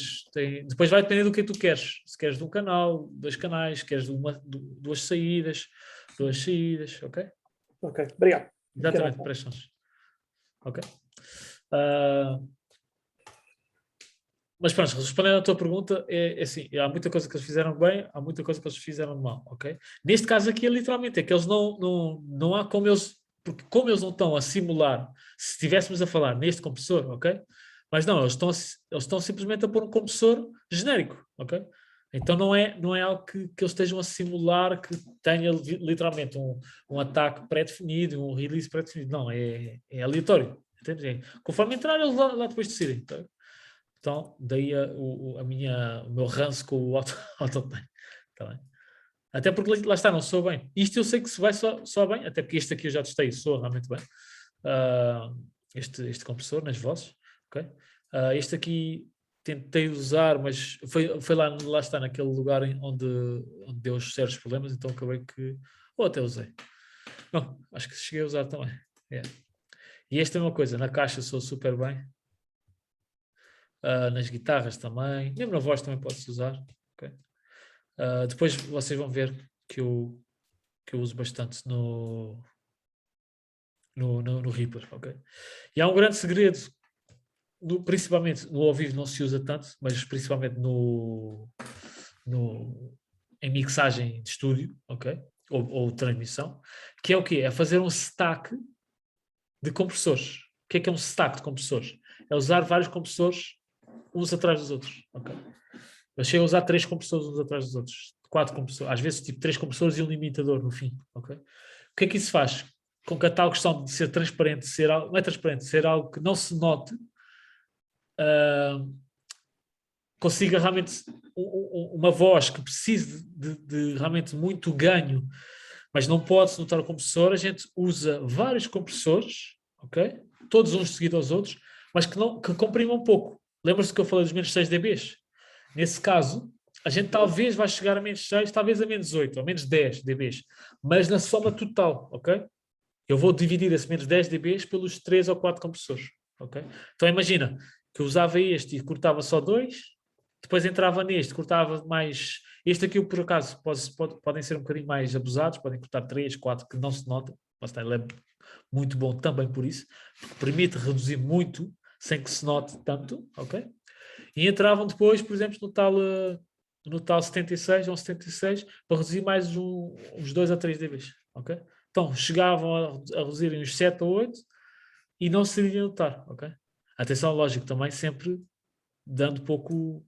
depois vai depender do que tu queres. Se queres de um canal, 2 canais, se queres duas saídas, ok? Ok, obrigado. Exatamente, Presonus. Ok. Mas pronto, respondendo à tua pergunta, é assim, há muita coisa que eles fizeram bem, há muita coisa que eles fizeram mal, ok? Neste caso aqui, literalmente, é que eles não há como eles, porque como eles não estão a simular, se estivéssemos a falar neste compressor, ok? Mas não, eles estão simplesmente a pôr um compressor genérico, ok? Então não é algo que eles estejam a simular que tenha literalmente um ataque pré-definido, um release pré-definido, não, é aleatório, entende? Conforme entrar, eles lá depois decidem, tá? Então, daí o meu ranço com o Autotune. Tá bem? Até porque lá está, não soa bem. Isto eu sei que se vai soa bem, até porque este aqui eu já testei, soa realmente bem. Este compressor nas vozes. Okay? Este aqui tentei usar, mas foi lá está, naquele lugar onde deu os sérios problemas, então acabei que... Ou até usei. Não, acho que cheguei a usar também. Yeah. E esta é uma coisa, na caixa soa super bem. Nas guitarras também, mesmo na voz também pode-se usar. Okay? Depois vocês vão ver que eu uso bastante no Reaper. Okay? E há um grande segredo, principalmente no ao vivo não se usa tanto, mas principalmente em mixagem de estúdio, okay? ou transmissão, que é o quê? É fazer um stack de compressores. O que é um stack de compressores? É usar vários compressores uns atrás dos outros. Okay? Eu chego a usar 3 compressores uns atrás dos outros. 4 compressores. Às vezes, tipo 3 compressores e um limitador no fim. Okay? O que é que isso faz? Com que a tal questão de ser transparente, não é transparente, ser algo que não se note, consiga realmente uma voz que precise de realmente muito ganho Mas não pode-se notar o compressor, a gente usa vários compressores, ok? Todos uns seguidos aos outros, mas que comprimam um pouco. Lembra-se que eu falei dos menos 6 dBs? Nesse caso, a gente talvez vai chegar a menos 6, talvez a menos 8, ou menos 10 dBs, mas na soma total, ok? Eu vou dividir esse menos 10 dBs pelos 3 ou 4 compressores, ok? Então imagina que eu usava este e cortava só 2, depois entrava neste, cortava mais... Este aqui, por acaso, podem ser um bocadinho mais abusados, podem cortar 3, 4, que não se nota, mas ele é muito bom também por isso, porque permite reduzir muito, sem que se note tanto, ok? E entravam depois, por exemplo, no tal 76 ou 76, para reduzir mais uns 2 a 3 dBs, ok? Então, chegavam a reduzir uns 7 ou 8 e não se iria notar, ok? Atenção, lógico, também sempre dando pouco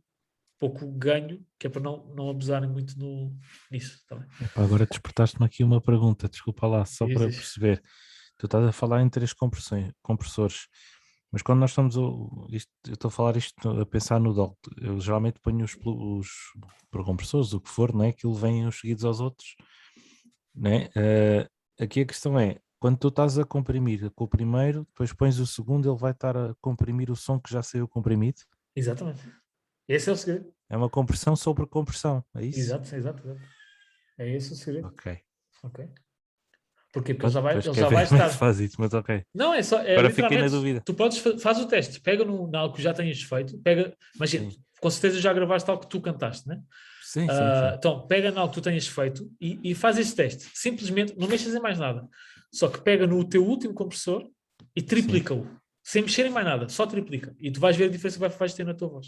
ganho, que é para não abusarem muito nisso. Tá bem? Epá, agora despertaste-me aqui uma pergunta, desculpa lá, só para Diz. perceber. Tu estás a falar em 3 compressores, mas quando nós estamos eu estou a falar isto, a pensar no DOT, eu geralmente ponho os compressores, o que for, não é? Aquilo vem uns seguidos aos outros, né? Aqui a questão é, quando tu estás a comprimir com o primeiro, depois pões o segundo, ele vai estar a comprimir o som que já saiu comprimido? Exatamente. Esse é o segredo. É uma compressão sobre compressão, é isso? Exato. É esse o segredo. Ok. Ok. Porquê? Porque Pronto, ele depois já quero vai ver como é que estar... se faz isso, mas ok. Não, é só... Agora fiquei na literalmente, dúvida. tu faz o teste, pega no algo que já tenhas feito, imagina, Sim. com certeza já gravaste algo que tu cantaste, né? Sim. Então, pega no algo que tu tenhas feito e faz esse teste. Simplesmente, não mexas em mais nada. Só que pega no teu último compressor e triplica-o. Sem mexer em mais nada, só triplica. E tu vais ver a diferença que vais ter na tua voz.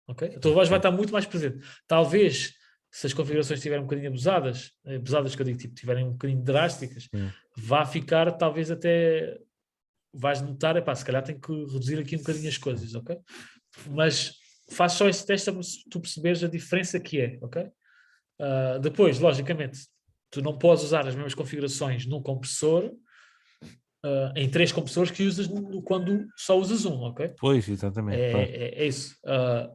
Ok? A tua voz vai estar muito mais presente. Talvez, se as configurações estiverem um bocadinho abusadas que eu digo, tipo, estiverem um bocadinho drásticas, vá ficar, talvez até vais notar, se calhar tenho que reduzir aqui um bocadinho as coisas, ok? Mas faz só esse teste para tu perceberes a diferença que é, ok? Depois, logicamente, tu não podes usar as mesmas configurações num compressor, em 3 compressores que usas quando só usas um, ok? Pois, exatamente. É isso.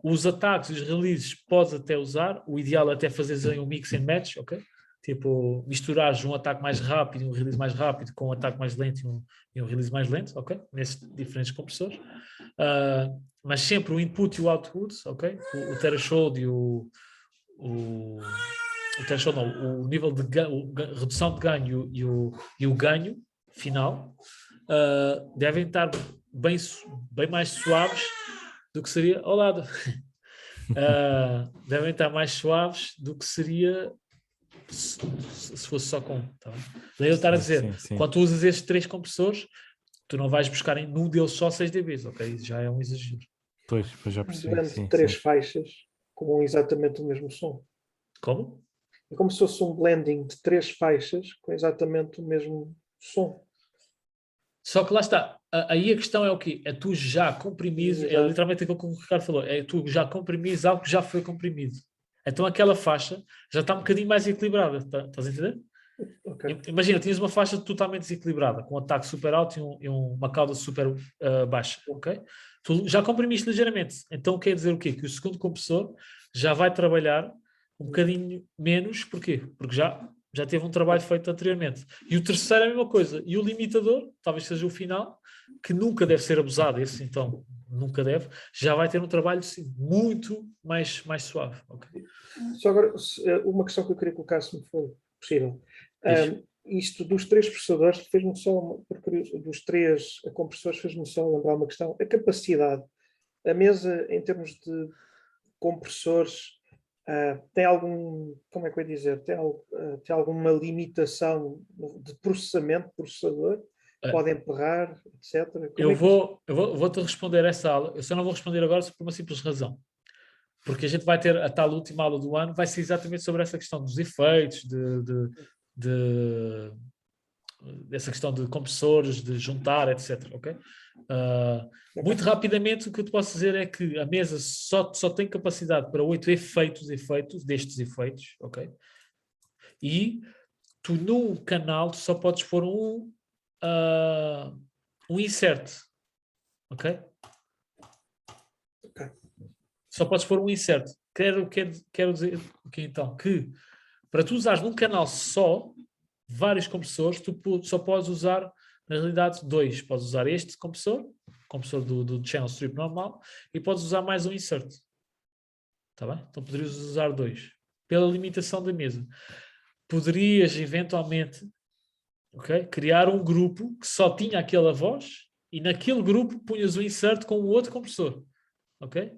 Os ataques e os releases podes até usar, o ideal é até fazeres aí um mix and match, ok? Tipo, misturares um ataque mais rápido e um release mais rápido com um ataque mais lento e um release mais lento, ok? Nesses diferentes compressores. Mas sempre o input e o output, ok? O threshold e o threshold não, o nível de redução de ganho e o ganho final devem estar bem mais suaves do que seria ao lado. Devem estar mais suaves do que seria se fosse só com um. Tá bem? Daí eu estar a dizer, Sim. quando tu usas estes 3 compressores, tu não vais buscar em num deles só 6 dBs, ok? Isso já é um exagero. Pois já percebi. Durante 3 faixas com exatamente o mesmo som. Como? É como se fosse um blending de 3 faixas com exatamente o mesmo som. Só que lá está. Aí a questão é o quê? É tu já comprimires, é literalmente aquilo que o Ricardo falou, é tu já comprimires algo que já foi comprimido. Então aquela faixa já está um bocadinho mais equilibrada. Estás a entender? Okay. Imagina, tinhas uma faixa totalmente desequilibrada, com um ataque super alto e uma cauda super baixa, ok? Tu já comprimiste ligeiramente. Então quer dizer o quê? Que o segundo compressor já vai trabalhar um bocadinho menos. Porquê? Porque já teve um trabalho feito anteriormente. E o terceiro é a mesma coisa. E o limitador, talvez seja o final, que nunca deve ser abusado, esse então nunca deve, já vai ter um trabalho sim, muito mais suave. Okay? Só agora, uma questão que eu queria colocar, se me for possível. Isto dos 3 processadores fez-me só, dos 3 compressores, fez-me só lembrar uma questão. A capacidade, a mesa em termos de compressores, tem algum, como é que eu ia dizer, tem alguma limitação de processador? Podem emperrar, etc. Eu vou-te responder essa aula. Eu só não vou responder agora por uma simples razão. Porque a gente vai ter a tal última aula do ano, vai ser exatamente sobre essa questão dos efeitos, dessa questão de compressores, de juntar, etc. Okay? Muito rapidamente, o que eu te posso dizer é que a mesa só tem capacidade para 8 efeitos destes efeitos, ok? E tu num canal só podes pôr um insert, ok? Só podes pôr um insert. Quero dizer o que então? Que para tu usares num canal só, vários compressores, tu só podes usar, na realidade, 2. Podes usar este compressor do channel strip normal, e podes usar mais um insert. Está bem? Então poderias usar 2. Pela limitação da mesa. Poderias, eventualmente, criar um grupo que só tinha aquela voz, e naquele grupo punhas o insert com o outro compressor. Ok?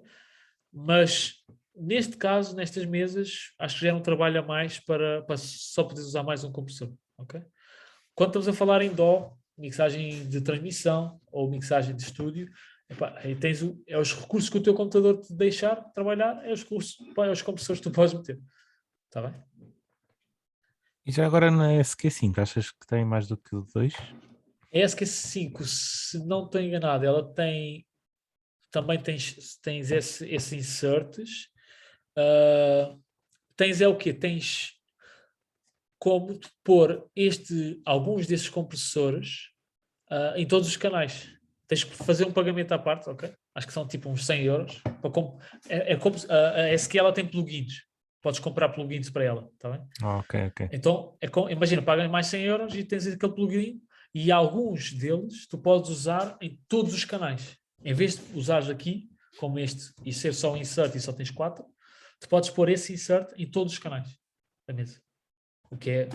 Mas, neste caso, nestas mesas, acho que já não trabalha mais para só poderes usar mais um compressor. Ok? Quando estamos a falar em DAW, mixagem de transmissão ou mixagem de estúdio, aí tens os recursos que o teu computador te deixar trabalhar, é os compressores que tu podes meter. Está bem? E já agora na SQ5, achas que tem mais do que 2? A SQ5, se não estou enganado, ela tem... Também tens esse inserts. Tens o quê? Tens como pôr alguns desses compressores em todos os canais. Tens que fazer um pagamento à parte, ok? Acho que são tipo uns 100 euros. A SQ ela tem plugins. Podes comprar plugins para ela, está bem? Ok. Então, imagina, pagas mais 100 euros e tens aquele plugin, e alguns deles tu podes usar em todos os canais. Em vez de usares aqui, como este, e ser só um insert e só tens 4, tu podes pôr esse insert em todos os canais da mesa. O que é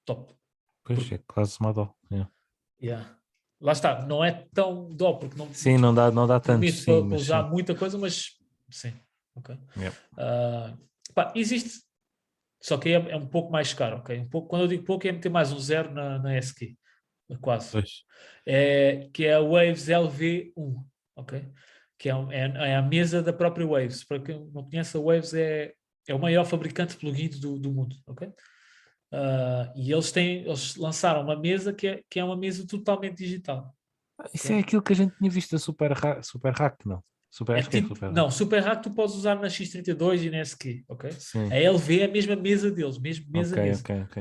top. Pois é, quase uma dó. Yeah. Lá está, não é tão dó, porque não, Sim, não dá tanto, permite sim, para mas usar sim. muita coisa, mas sim. Ok. Yep. Existe, só que é um pouco mais caro, ok? Quando eu digo pouco, é meter mais um 0 na SQ. Quase. Pois. Que é a Waves LV1, ok? Que é a mesa da própria Waves. Para quem não conhece, a Waves é o maior fabricante de plugins do mundo, ok? E eles lançaram uma mesa que é uma mesa totalmente digital. Isso é aquilo que a gente tinha visto da Super Hack, não? Acho que é Super Hack. Não, Super Hack tu podes usar na X32 e na SQ, ok? Sim. A LV é a mesma mesa deles, mesa.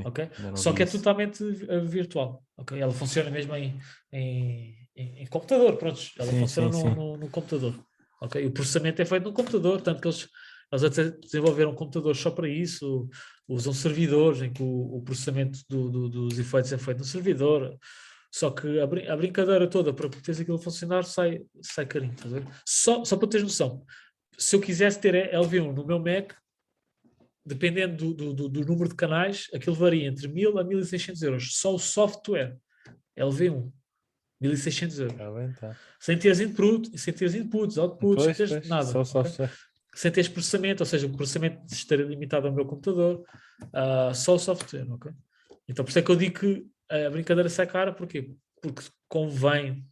Ok. Só que é totalmente virtual, ok? Ela funciona mesmo em computador, pronto. Ela funciona no computador, ok? O processamento é feito no computador, tanto que eles até desenvolveram um computador só para isso, usam servidores em que o processamento dos efeitos é feito no servidor. Só que a brincadeira toda para teres aquilo funcionar sai carinho, estás a ver? Só para teres noção, se eu quisesse ter LV1 no meu Mac, dependendo do número de canais, aquilo varia entre 1.000 a 1.600 euros. Só o software LV1, 1.600 euros. Tá. Sem teres inputs, outputs, sem teres nada. Só software. Sem teres processamento, ou seja, o processamento estaria limitado ao meu computador, só o software, ok? Então por isso é que eu digo que a brincadeira sai cara, porquê? Porque convém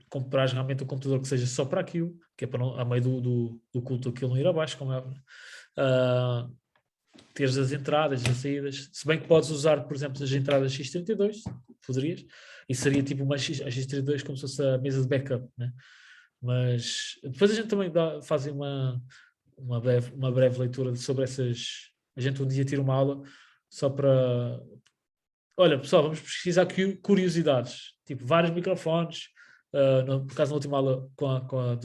comprar realmente um computador que seja só para aquilo, que é para não, a meio do culto aquilo não ir abaixo, como é. Teres as entradas, as saídas, se bem que podes usar, por exemplo, as entradas X32, poderias, e seria tipo a X32 como se fosse a mesa de backup, né? Mas depois a gente também faz uma breve leitura sobre essas. A gente um dia tira uma aula só para. Olha, pessoal, vamos pesquisar curiosidades, tipo vários microfones. Por acaso, na última aula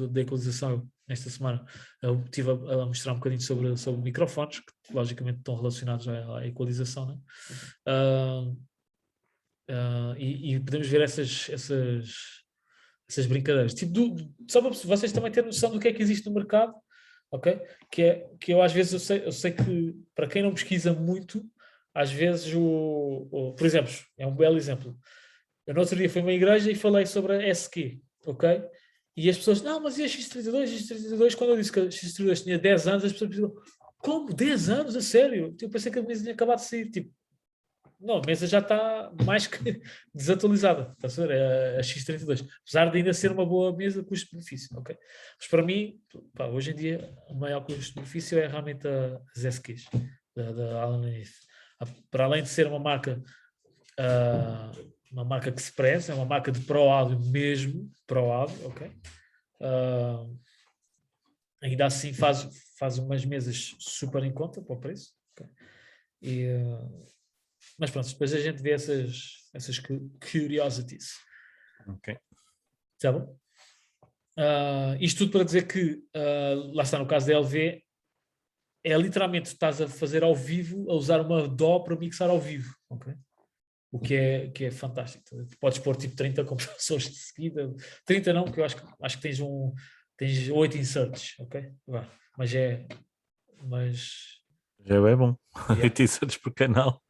da equalização, nesta semana, eu estive a mostrar um bocadinho sobre microfones, que logicamente estão relacionados à equalização, né? E podemos ver essas brincadeiras. Tipo, só para vocês também terem noção do que é que existe no mercado, ok? Que eu às vezes eu sei que para quem não pesquisa muito, às vezes por exemplo, é um belo exemplo. Eu no outro dia fui a uma igreja e falei sobre a SQ, ok? E as pessoas, não, mas e a X32? Quando eu disse que a X32 tinha 10 anos, as pessoas pensam, como 10 anos? A sério? Eu pensei que a mesa tinha acabado de sair, tipo, não, a mesa já está mais que desatualizada, está a ver? É a X32. Apesar de ainda ser uma boa mesa custo-benefício, ok? Mas para mim, hoje em dia, o maior custo-benefício é realmente as SQs da Allen Heath. Para além de ser uma marca que se preza, é uma marca de Pro Audio mesmo, Pro Audio, ok? Ainda assim faz umas mesas super em conta para o preço, okay? Mas pronto, depois a gente vê essas curiosities. Ok. Está bom? Isto tudo para dizer que, lá está, no caso da LV, é literalmente estás a fazer ao vivo, a usar uma DAW para mixar ao vivo. ok? O que é fantástico. Tu podes pôr tipo 30 compressores de seguida, 30 não, porque eu acho que tens 8 inserts, ok? Vá. Mas Já é bom. Yeah. 8 inserts por canal.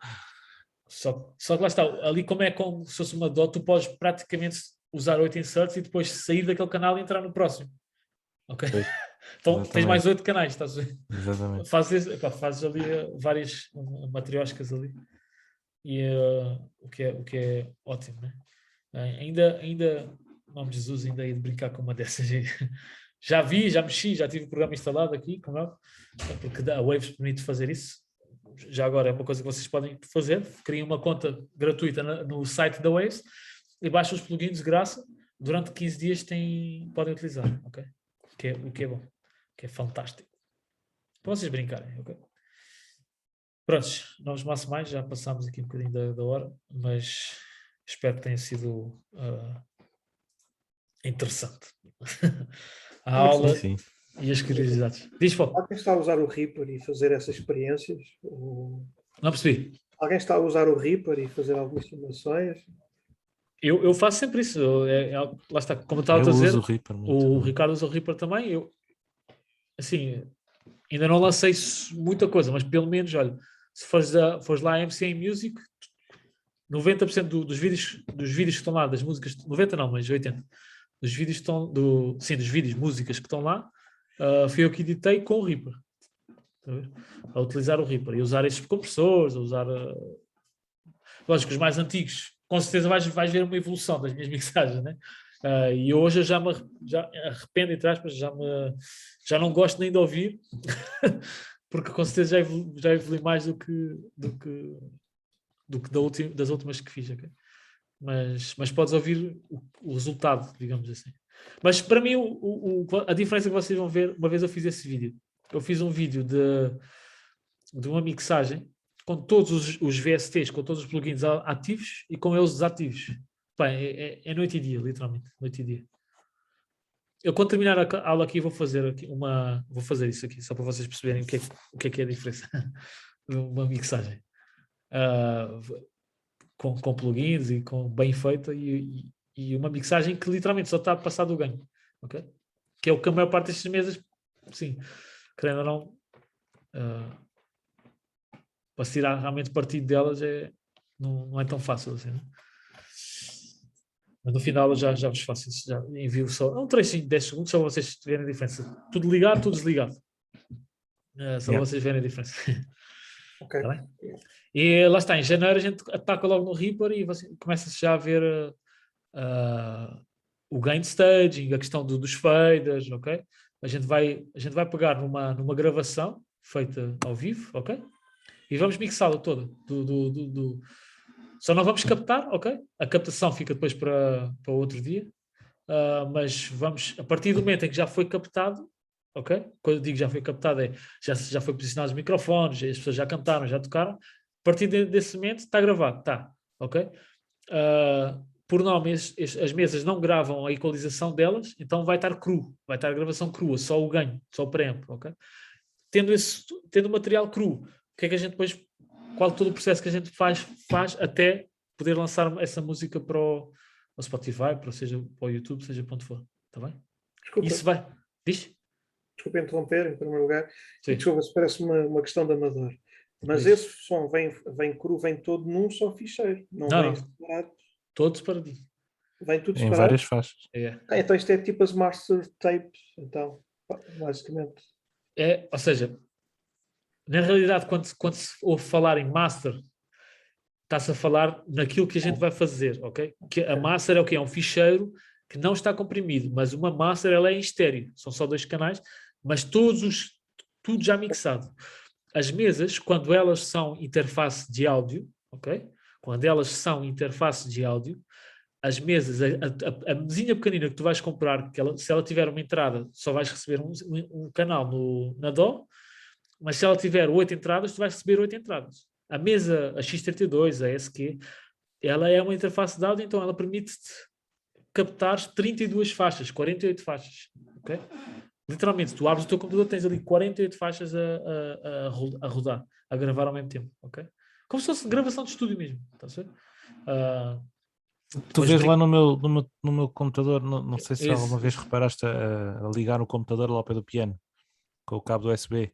Só que lá está, ali como é como se fosse uma DAW, tu podes praticamente usar 8 inserts e depois sair daquele canal e entrar no próximo. Ok? Pois, Então exatamente. tens mais 8 canais, estás a ver? Exatamente. Fazes ali várias matrioscas ali. E o que é ótimo, né? Ainda, em nome de Jesus, ainda hei de brincar com uma dessas. Já mexi, já tive o programa instalado aqui, como é, porque a Waves permite fazer isso. Já agora é uma coisa que vocês podem fazer, criem uma conta gratuita no site da Waves e baixem os plugins de graça, durante 15 dias podem utilizar, ok? O que é bom, que é fantástico. Para vocês brincarem, ok? Prontos, não vos maço mais, já passámos aqui um bocadinho da hora, mas espero que tenha sido interessante. A aula Sim. e as curiosidades. Diz, Paulo. Alguém está a usar o Reaper e fazer essas experiências? Não percebi. Alguém está a usar o Reaper e fazer algumas simulações? Eu faço sempre isso. Lá está, como eu estava a Eu dizer, uso o Reaper muito. o Ricardo usa o Reaper também. Eu, assim, ainda não lancei muita coisa, mas pelo menos, olha, se fores lá a MCA Music, 90% dos vídeos que estão lá, das músicas, 90 não, mas 80, dos vídeos dos vídeos, músicas que estão lá, fui eu que editei com o Reaper. A utilizar o Reaper e usar esses compressores, a usar lógico, os mais antigos, com certeza vais ver uma evolução das minhas mixagens, né? E hoje eu já arrependo, entre aspas, já não gosto nem de ouvir, porque com certeza já evolui mais do que das últimas que fiz, okay? Mas podes ouvir o resultado, digamos assim. Mas para mim, a diferença que vocês vão ver, uma vez eu fiz esse vídeo, eu fiz um vídeo de uma mixagem com todos os VSTs, com todos os plugins ativos e com eles desativos. Bem, é noite e dia, literalmente, noite e dia. Eu, quando terminar a aula aqui, vou fazer isso aqui, só para vocês perceberem o que é a diferença de uma mixagem. Com plugins e com bem feita e uma mixagem que literalmente só está a passar do ganho, ok? Que é o que a maior parte destas mesas, sim, querendo ou não, para se tirar realmente partido delas não é tão fácil assim, né? Mas no final já vos faço isso, já envio só um trechinho de 10 segundos só para vocês verem a diferença. Tudo ligado, tudo desligado. Só para vocês verem a diferença. Ok. Tá bem? E lá está, em janeiro a gente ataca logo no Reaper e você começa-se já a ver o gain staging, a questão dos faders, ok? A gente vai pegar numa gravação feita ao vivo, ok? E vamos mixá-la toda. Só não vamos captar, ok? A captação fica depois para outro dia. Mas vamos, a partir do momento em que já foi captado, ok? Quando eu digo já foi captado, já foi posicionado os microfones, as pessoas já cantaram, já tocaram. A partir desse momento está gravado, está, ok? Por norma, as mesas não gravam a equalização delas, então vai estar cru, vai estar a gravação crua, só o ganho, só o preamp, ok? Tendo o material cru, o que é que a gente depois, qual todo o processo que a gente faz até poder lançar essa música para o Spotify, seja para o YouTube, seja para onde for, está bem? Desculpa. Isso vai, diz? Desculpa interromper, em primeiro lugar. Sim. Desculpa, se parece uma questão de amador. Mas Diz. esse som vem cru, vem todo num só ficheiro. Não vem separado. Todos separadinho. Vem tudo Em separado. várias faixas. Então isto é tipo as master tapes, então, basicamente. Ou seja, na realidade, quando se ouve falar em master, está-se a falar naquilo que a gente vai fazer, ok? Que a master é o quê? É um ficheiro que não está comprimido, mas uma master ela é em estéreo, são só 2 canais, mas tudo já mixado. As mesas, quando elas são interface de áudio, ok? Quando elas são interface de áudio, as mesas, a mesinha pequenina que tu vais comprar, se ela tiver uma entrada, só vais receber um canal na DAW, mas se ela tiver 8 entradas, tu vais receber 8 entradas. A mesa, a X32, a SQ, ela é uma interface de áudio, então ela permite-te captar 32 faixas, 48 faixas, ok? Literalmente, tu abres o teu computador, tens ali 48 faixas a rodar, a gravar ao mesmo tempo, ok? Como se fosse gravação de estúdio mesmo. Está a ver? Tu Mas vês bem- lá no meu computador, não sei se Esse- alguma vez reparaste a ligar o computador lá ao pé do piano, com o cabo do USB.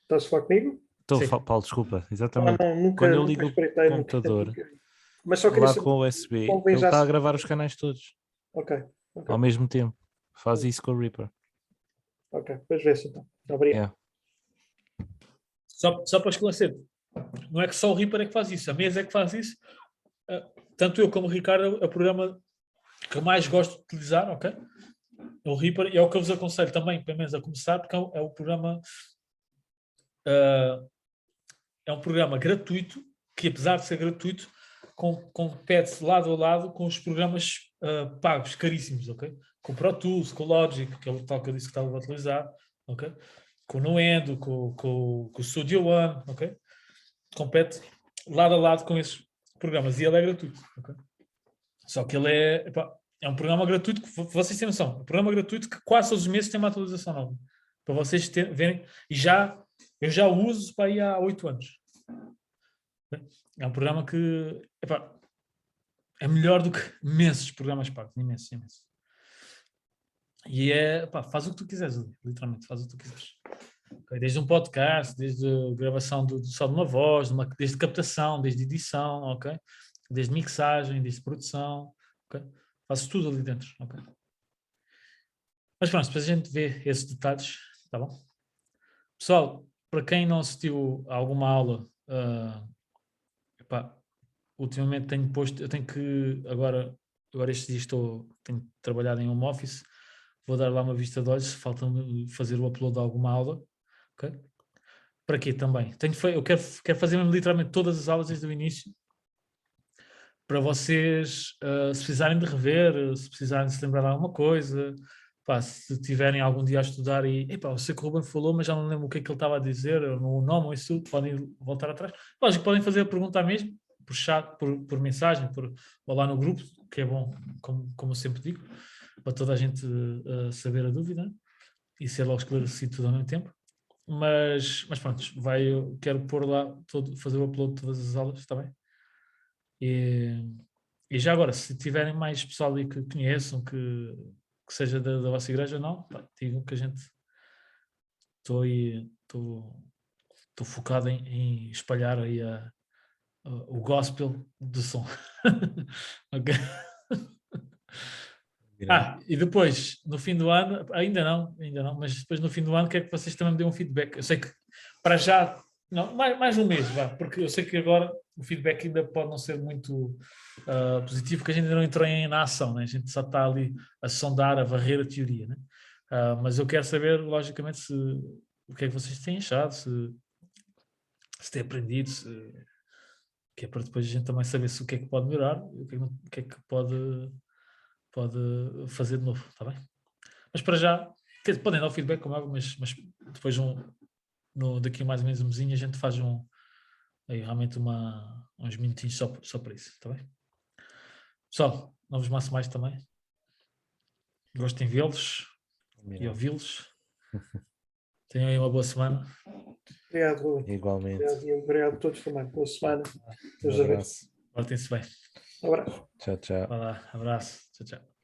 Estás a falar comigo? Sim. Paulo, desculpa, Ah, exatamente. não, nunca, Quando eu nunca ligo o espreitei, nunca computador mas só queria lá saber com o USB, convém ele já está a se- gravar os canais todos Ok, ao mesmo tempo. Faz isso com o Reaper. ok. Depois vê-se então. Obrigado. Só para esclarecer, não é que só o Reaper é que faz isso, a mesa é que faz isso. Tanto eu como o Ricardo, é o programa que eu mais gosto de utilizar, ok? O Reaper, e é o que eu vos aconselho também, pelo menos a começar, porque é o programa... é um programa gratuito, que apesar de ser gratuito, compete lado a lado com os programas pagos, caríssimos, ok? Com o Pro Tools, com o Logic, que é o tal que eu disse que estava a utilizar, ok? Com o Nuendo, com o Studio One, ok? Compete lado a lado com esses programas e ele é gratuito, ok? Só que ele é um programa gratuito que vocês têm noção, um programa gratuito que quase todos os meses tem uma atualização nova, para vocês verem, e eu já o uso para aí há 8 anos. É um programa que é melhor do que imensos programas pagos, imensos. E faz o que tu quiseres, literalmente, faz o que tu quiseres. Okay? Desde um podcast, desde a gravação só de uma voz, desde captação, desde edição, ok? Desde mixagem, desde produção, ok? Fazes tudo ali dentro, ok? Mas pronto, depois a gente vê esses detalhes, tá bom? Pessoal, para quem não assistiu a alguma aula, ultimamente eu tenho que, agora estes dias tenho trabalhado em home office, vou dar lá uma vista de olhos, falta-me fazer o upload de alguma aula, ok? Para quê também? Eu quero fazer mesmo literalmente todas as aulas desde o início, para vocês, se precisarem de rever, se precisarem de se lembrar de alguma coisa, se tiverem algum dia a estudar e, eu sei que o Ruben falou, mas já não lembro o que é que ele estava a dizer, no nome ou isso tudo, podem voltar atrás. Lógico, podem fazer a pergunta mesmo, por chat, por mensagem, ou lá no grupo, que é bom, como eu sempre digo, para toda a gente saber a dúvida e ser logo esclarecido tudo ao mesmo tempo. Mas pronto, eu quero pôr lá, fazer o upload de todas as aulas, está bem? E já agora, se tiverem mais pessoal ali que conheçam, que seja da vossa igreja, não, digam que a gente estou focado em espalhar aí o gospel do som. Ok? E depois, no fim do ano, ainda não, mas depois no fim do ano, quero que vocês também me deem um feedback. Eu sei que para já, não, mais um mês, porque eu sei que agora o feedback ainda pode não ser muito positivo, porque a gente ainda não entrou na ação, né? A gente só está ali a sondar, a varrer a teoria, né? Mas eu quero saber, logicamente, o que é que vocês têm achado, se têm aprendido, que é para depois a gente também saber o que é que pode melhorar, o que é que pode fazer de novo, está bem? Mas para já, podem dar o feedback, como é, mas depois daqui a mais ou menos um mesinho a gente faz aí realmente uns minutinhos só para isso, está bem? Pessoal, não vos maço mais também. Gosto em vê-los e ouvi-los. Tenham aí uma boa semana. Obrigado, Ruben. Igualmente. Obrigado a todos também. Boa semana. Um abraço. Portem-se bem. Um abraço. Tchau, tchau. Vai lá, abraço. Tchau, tchau.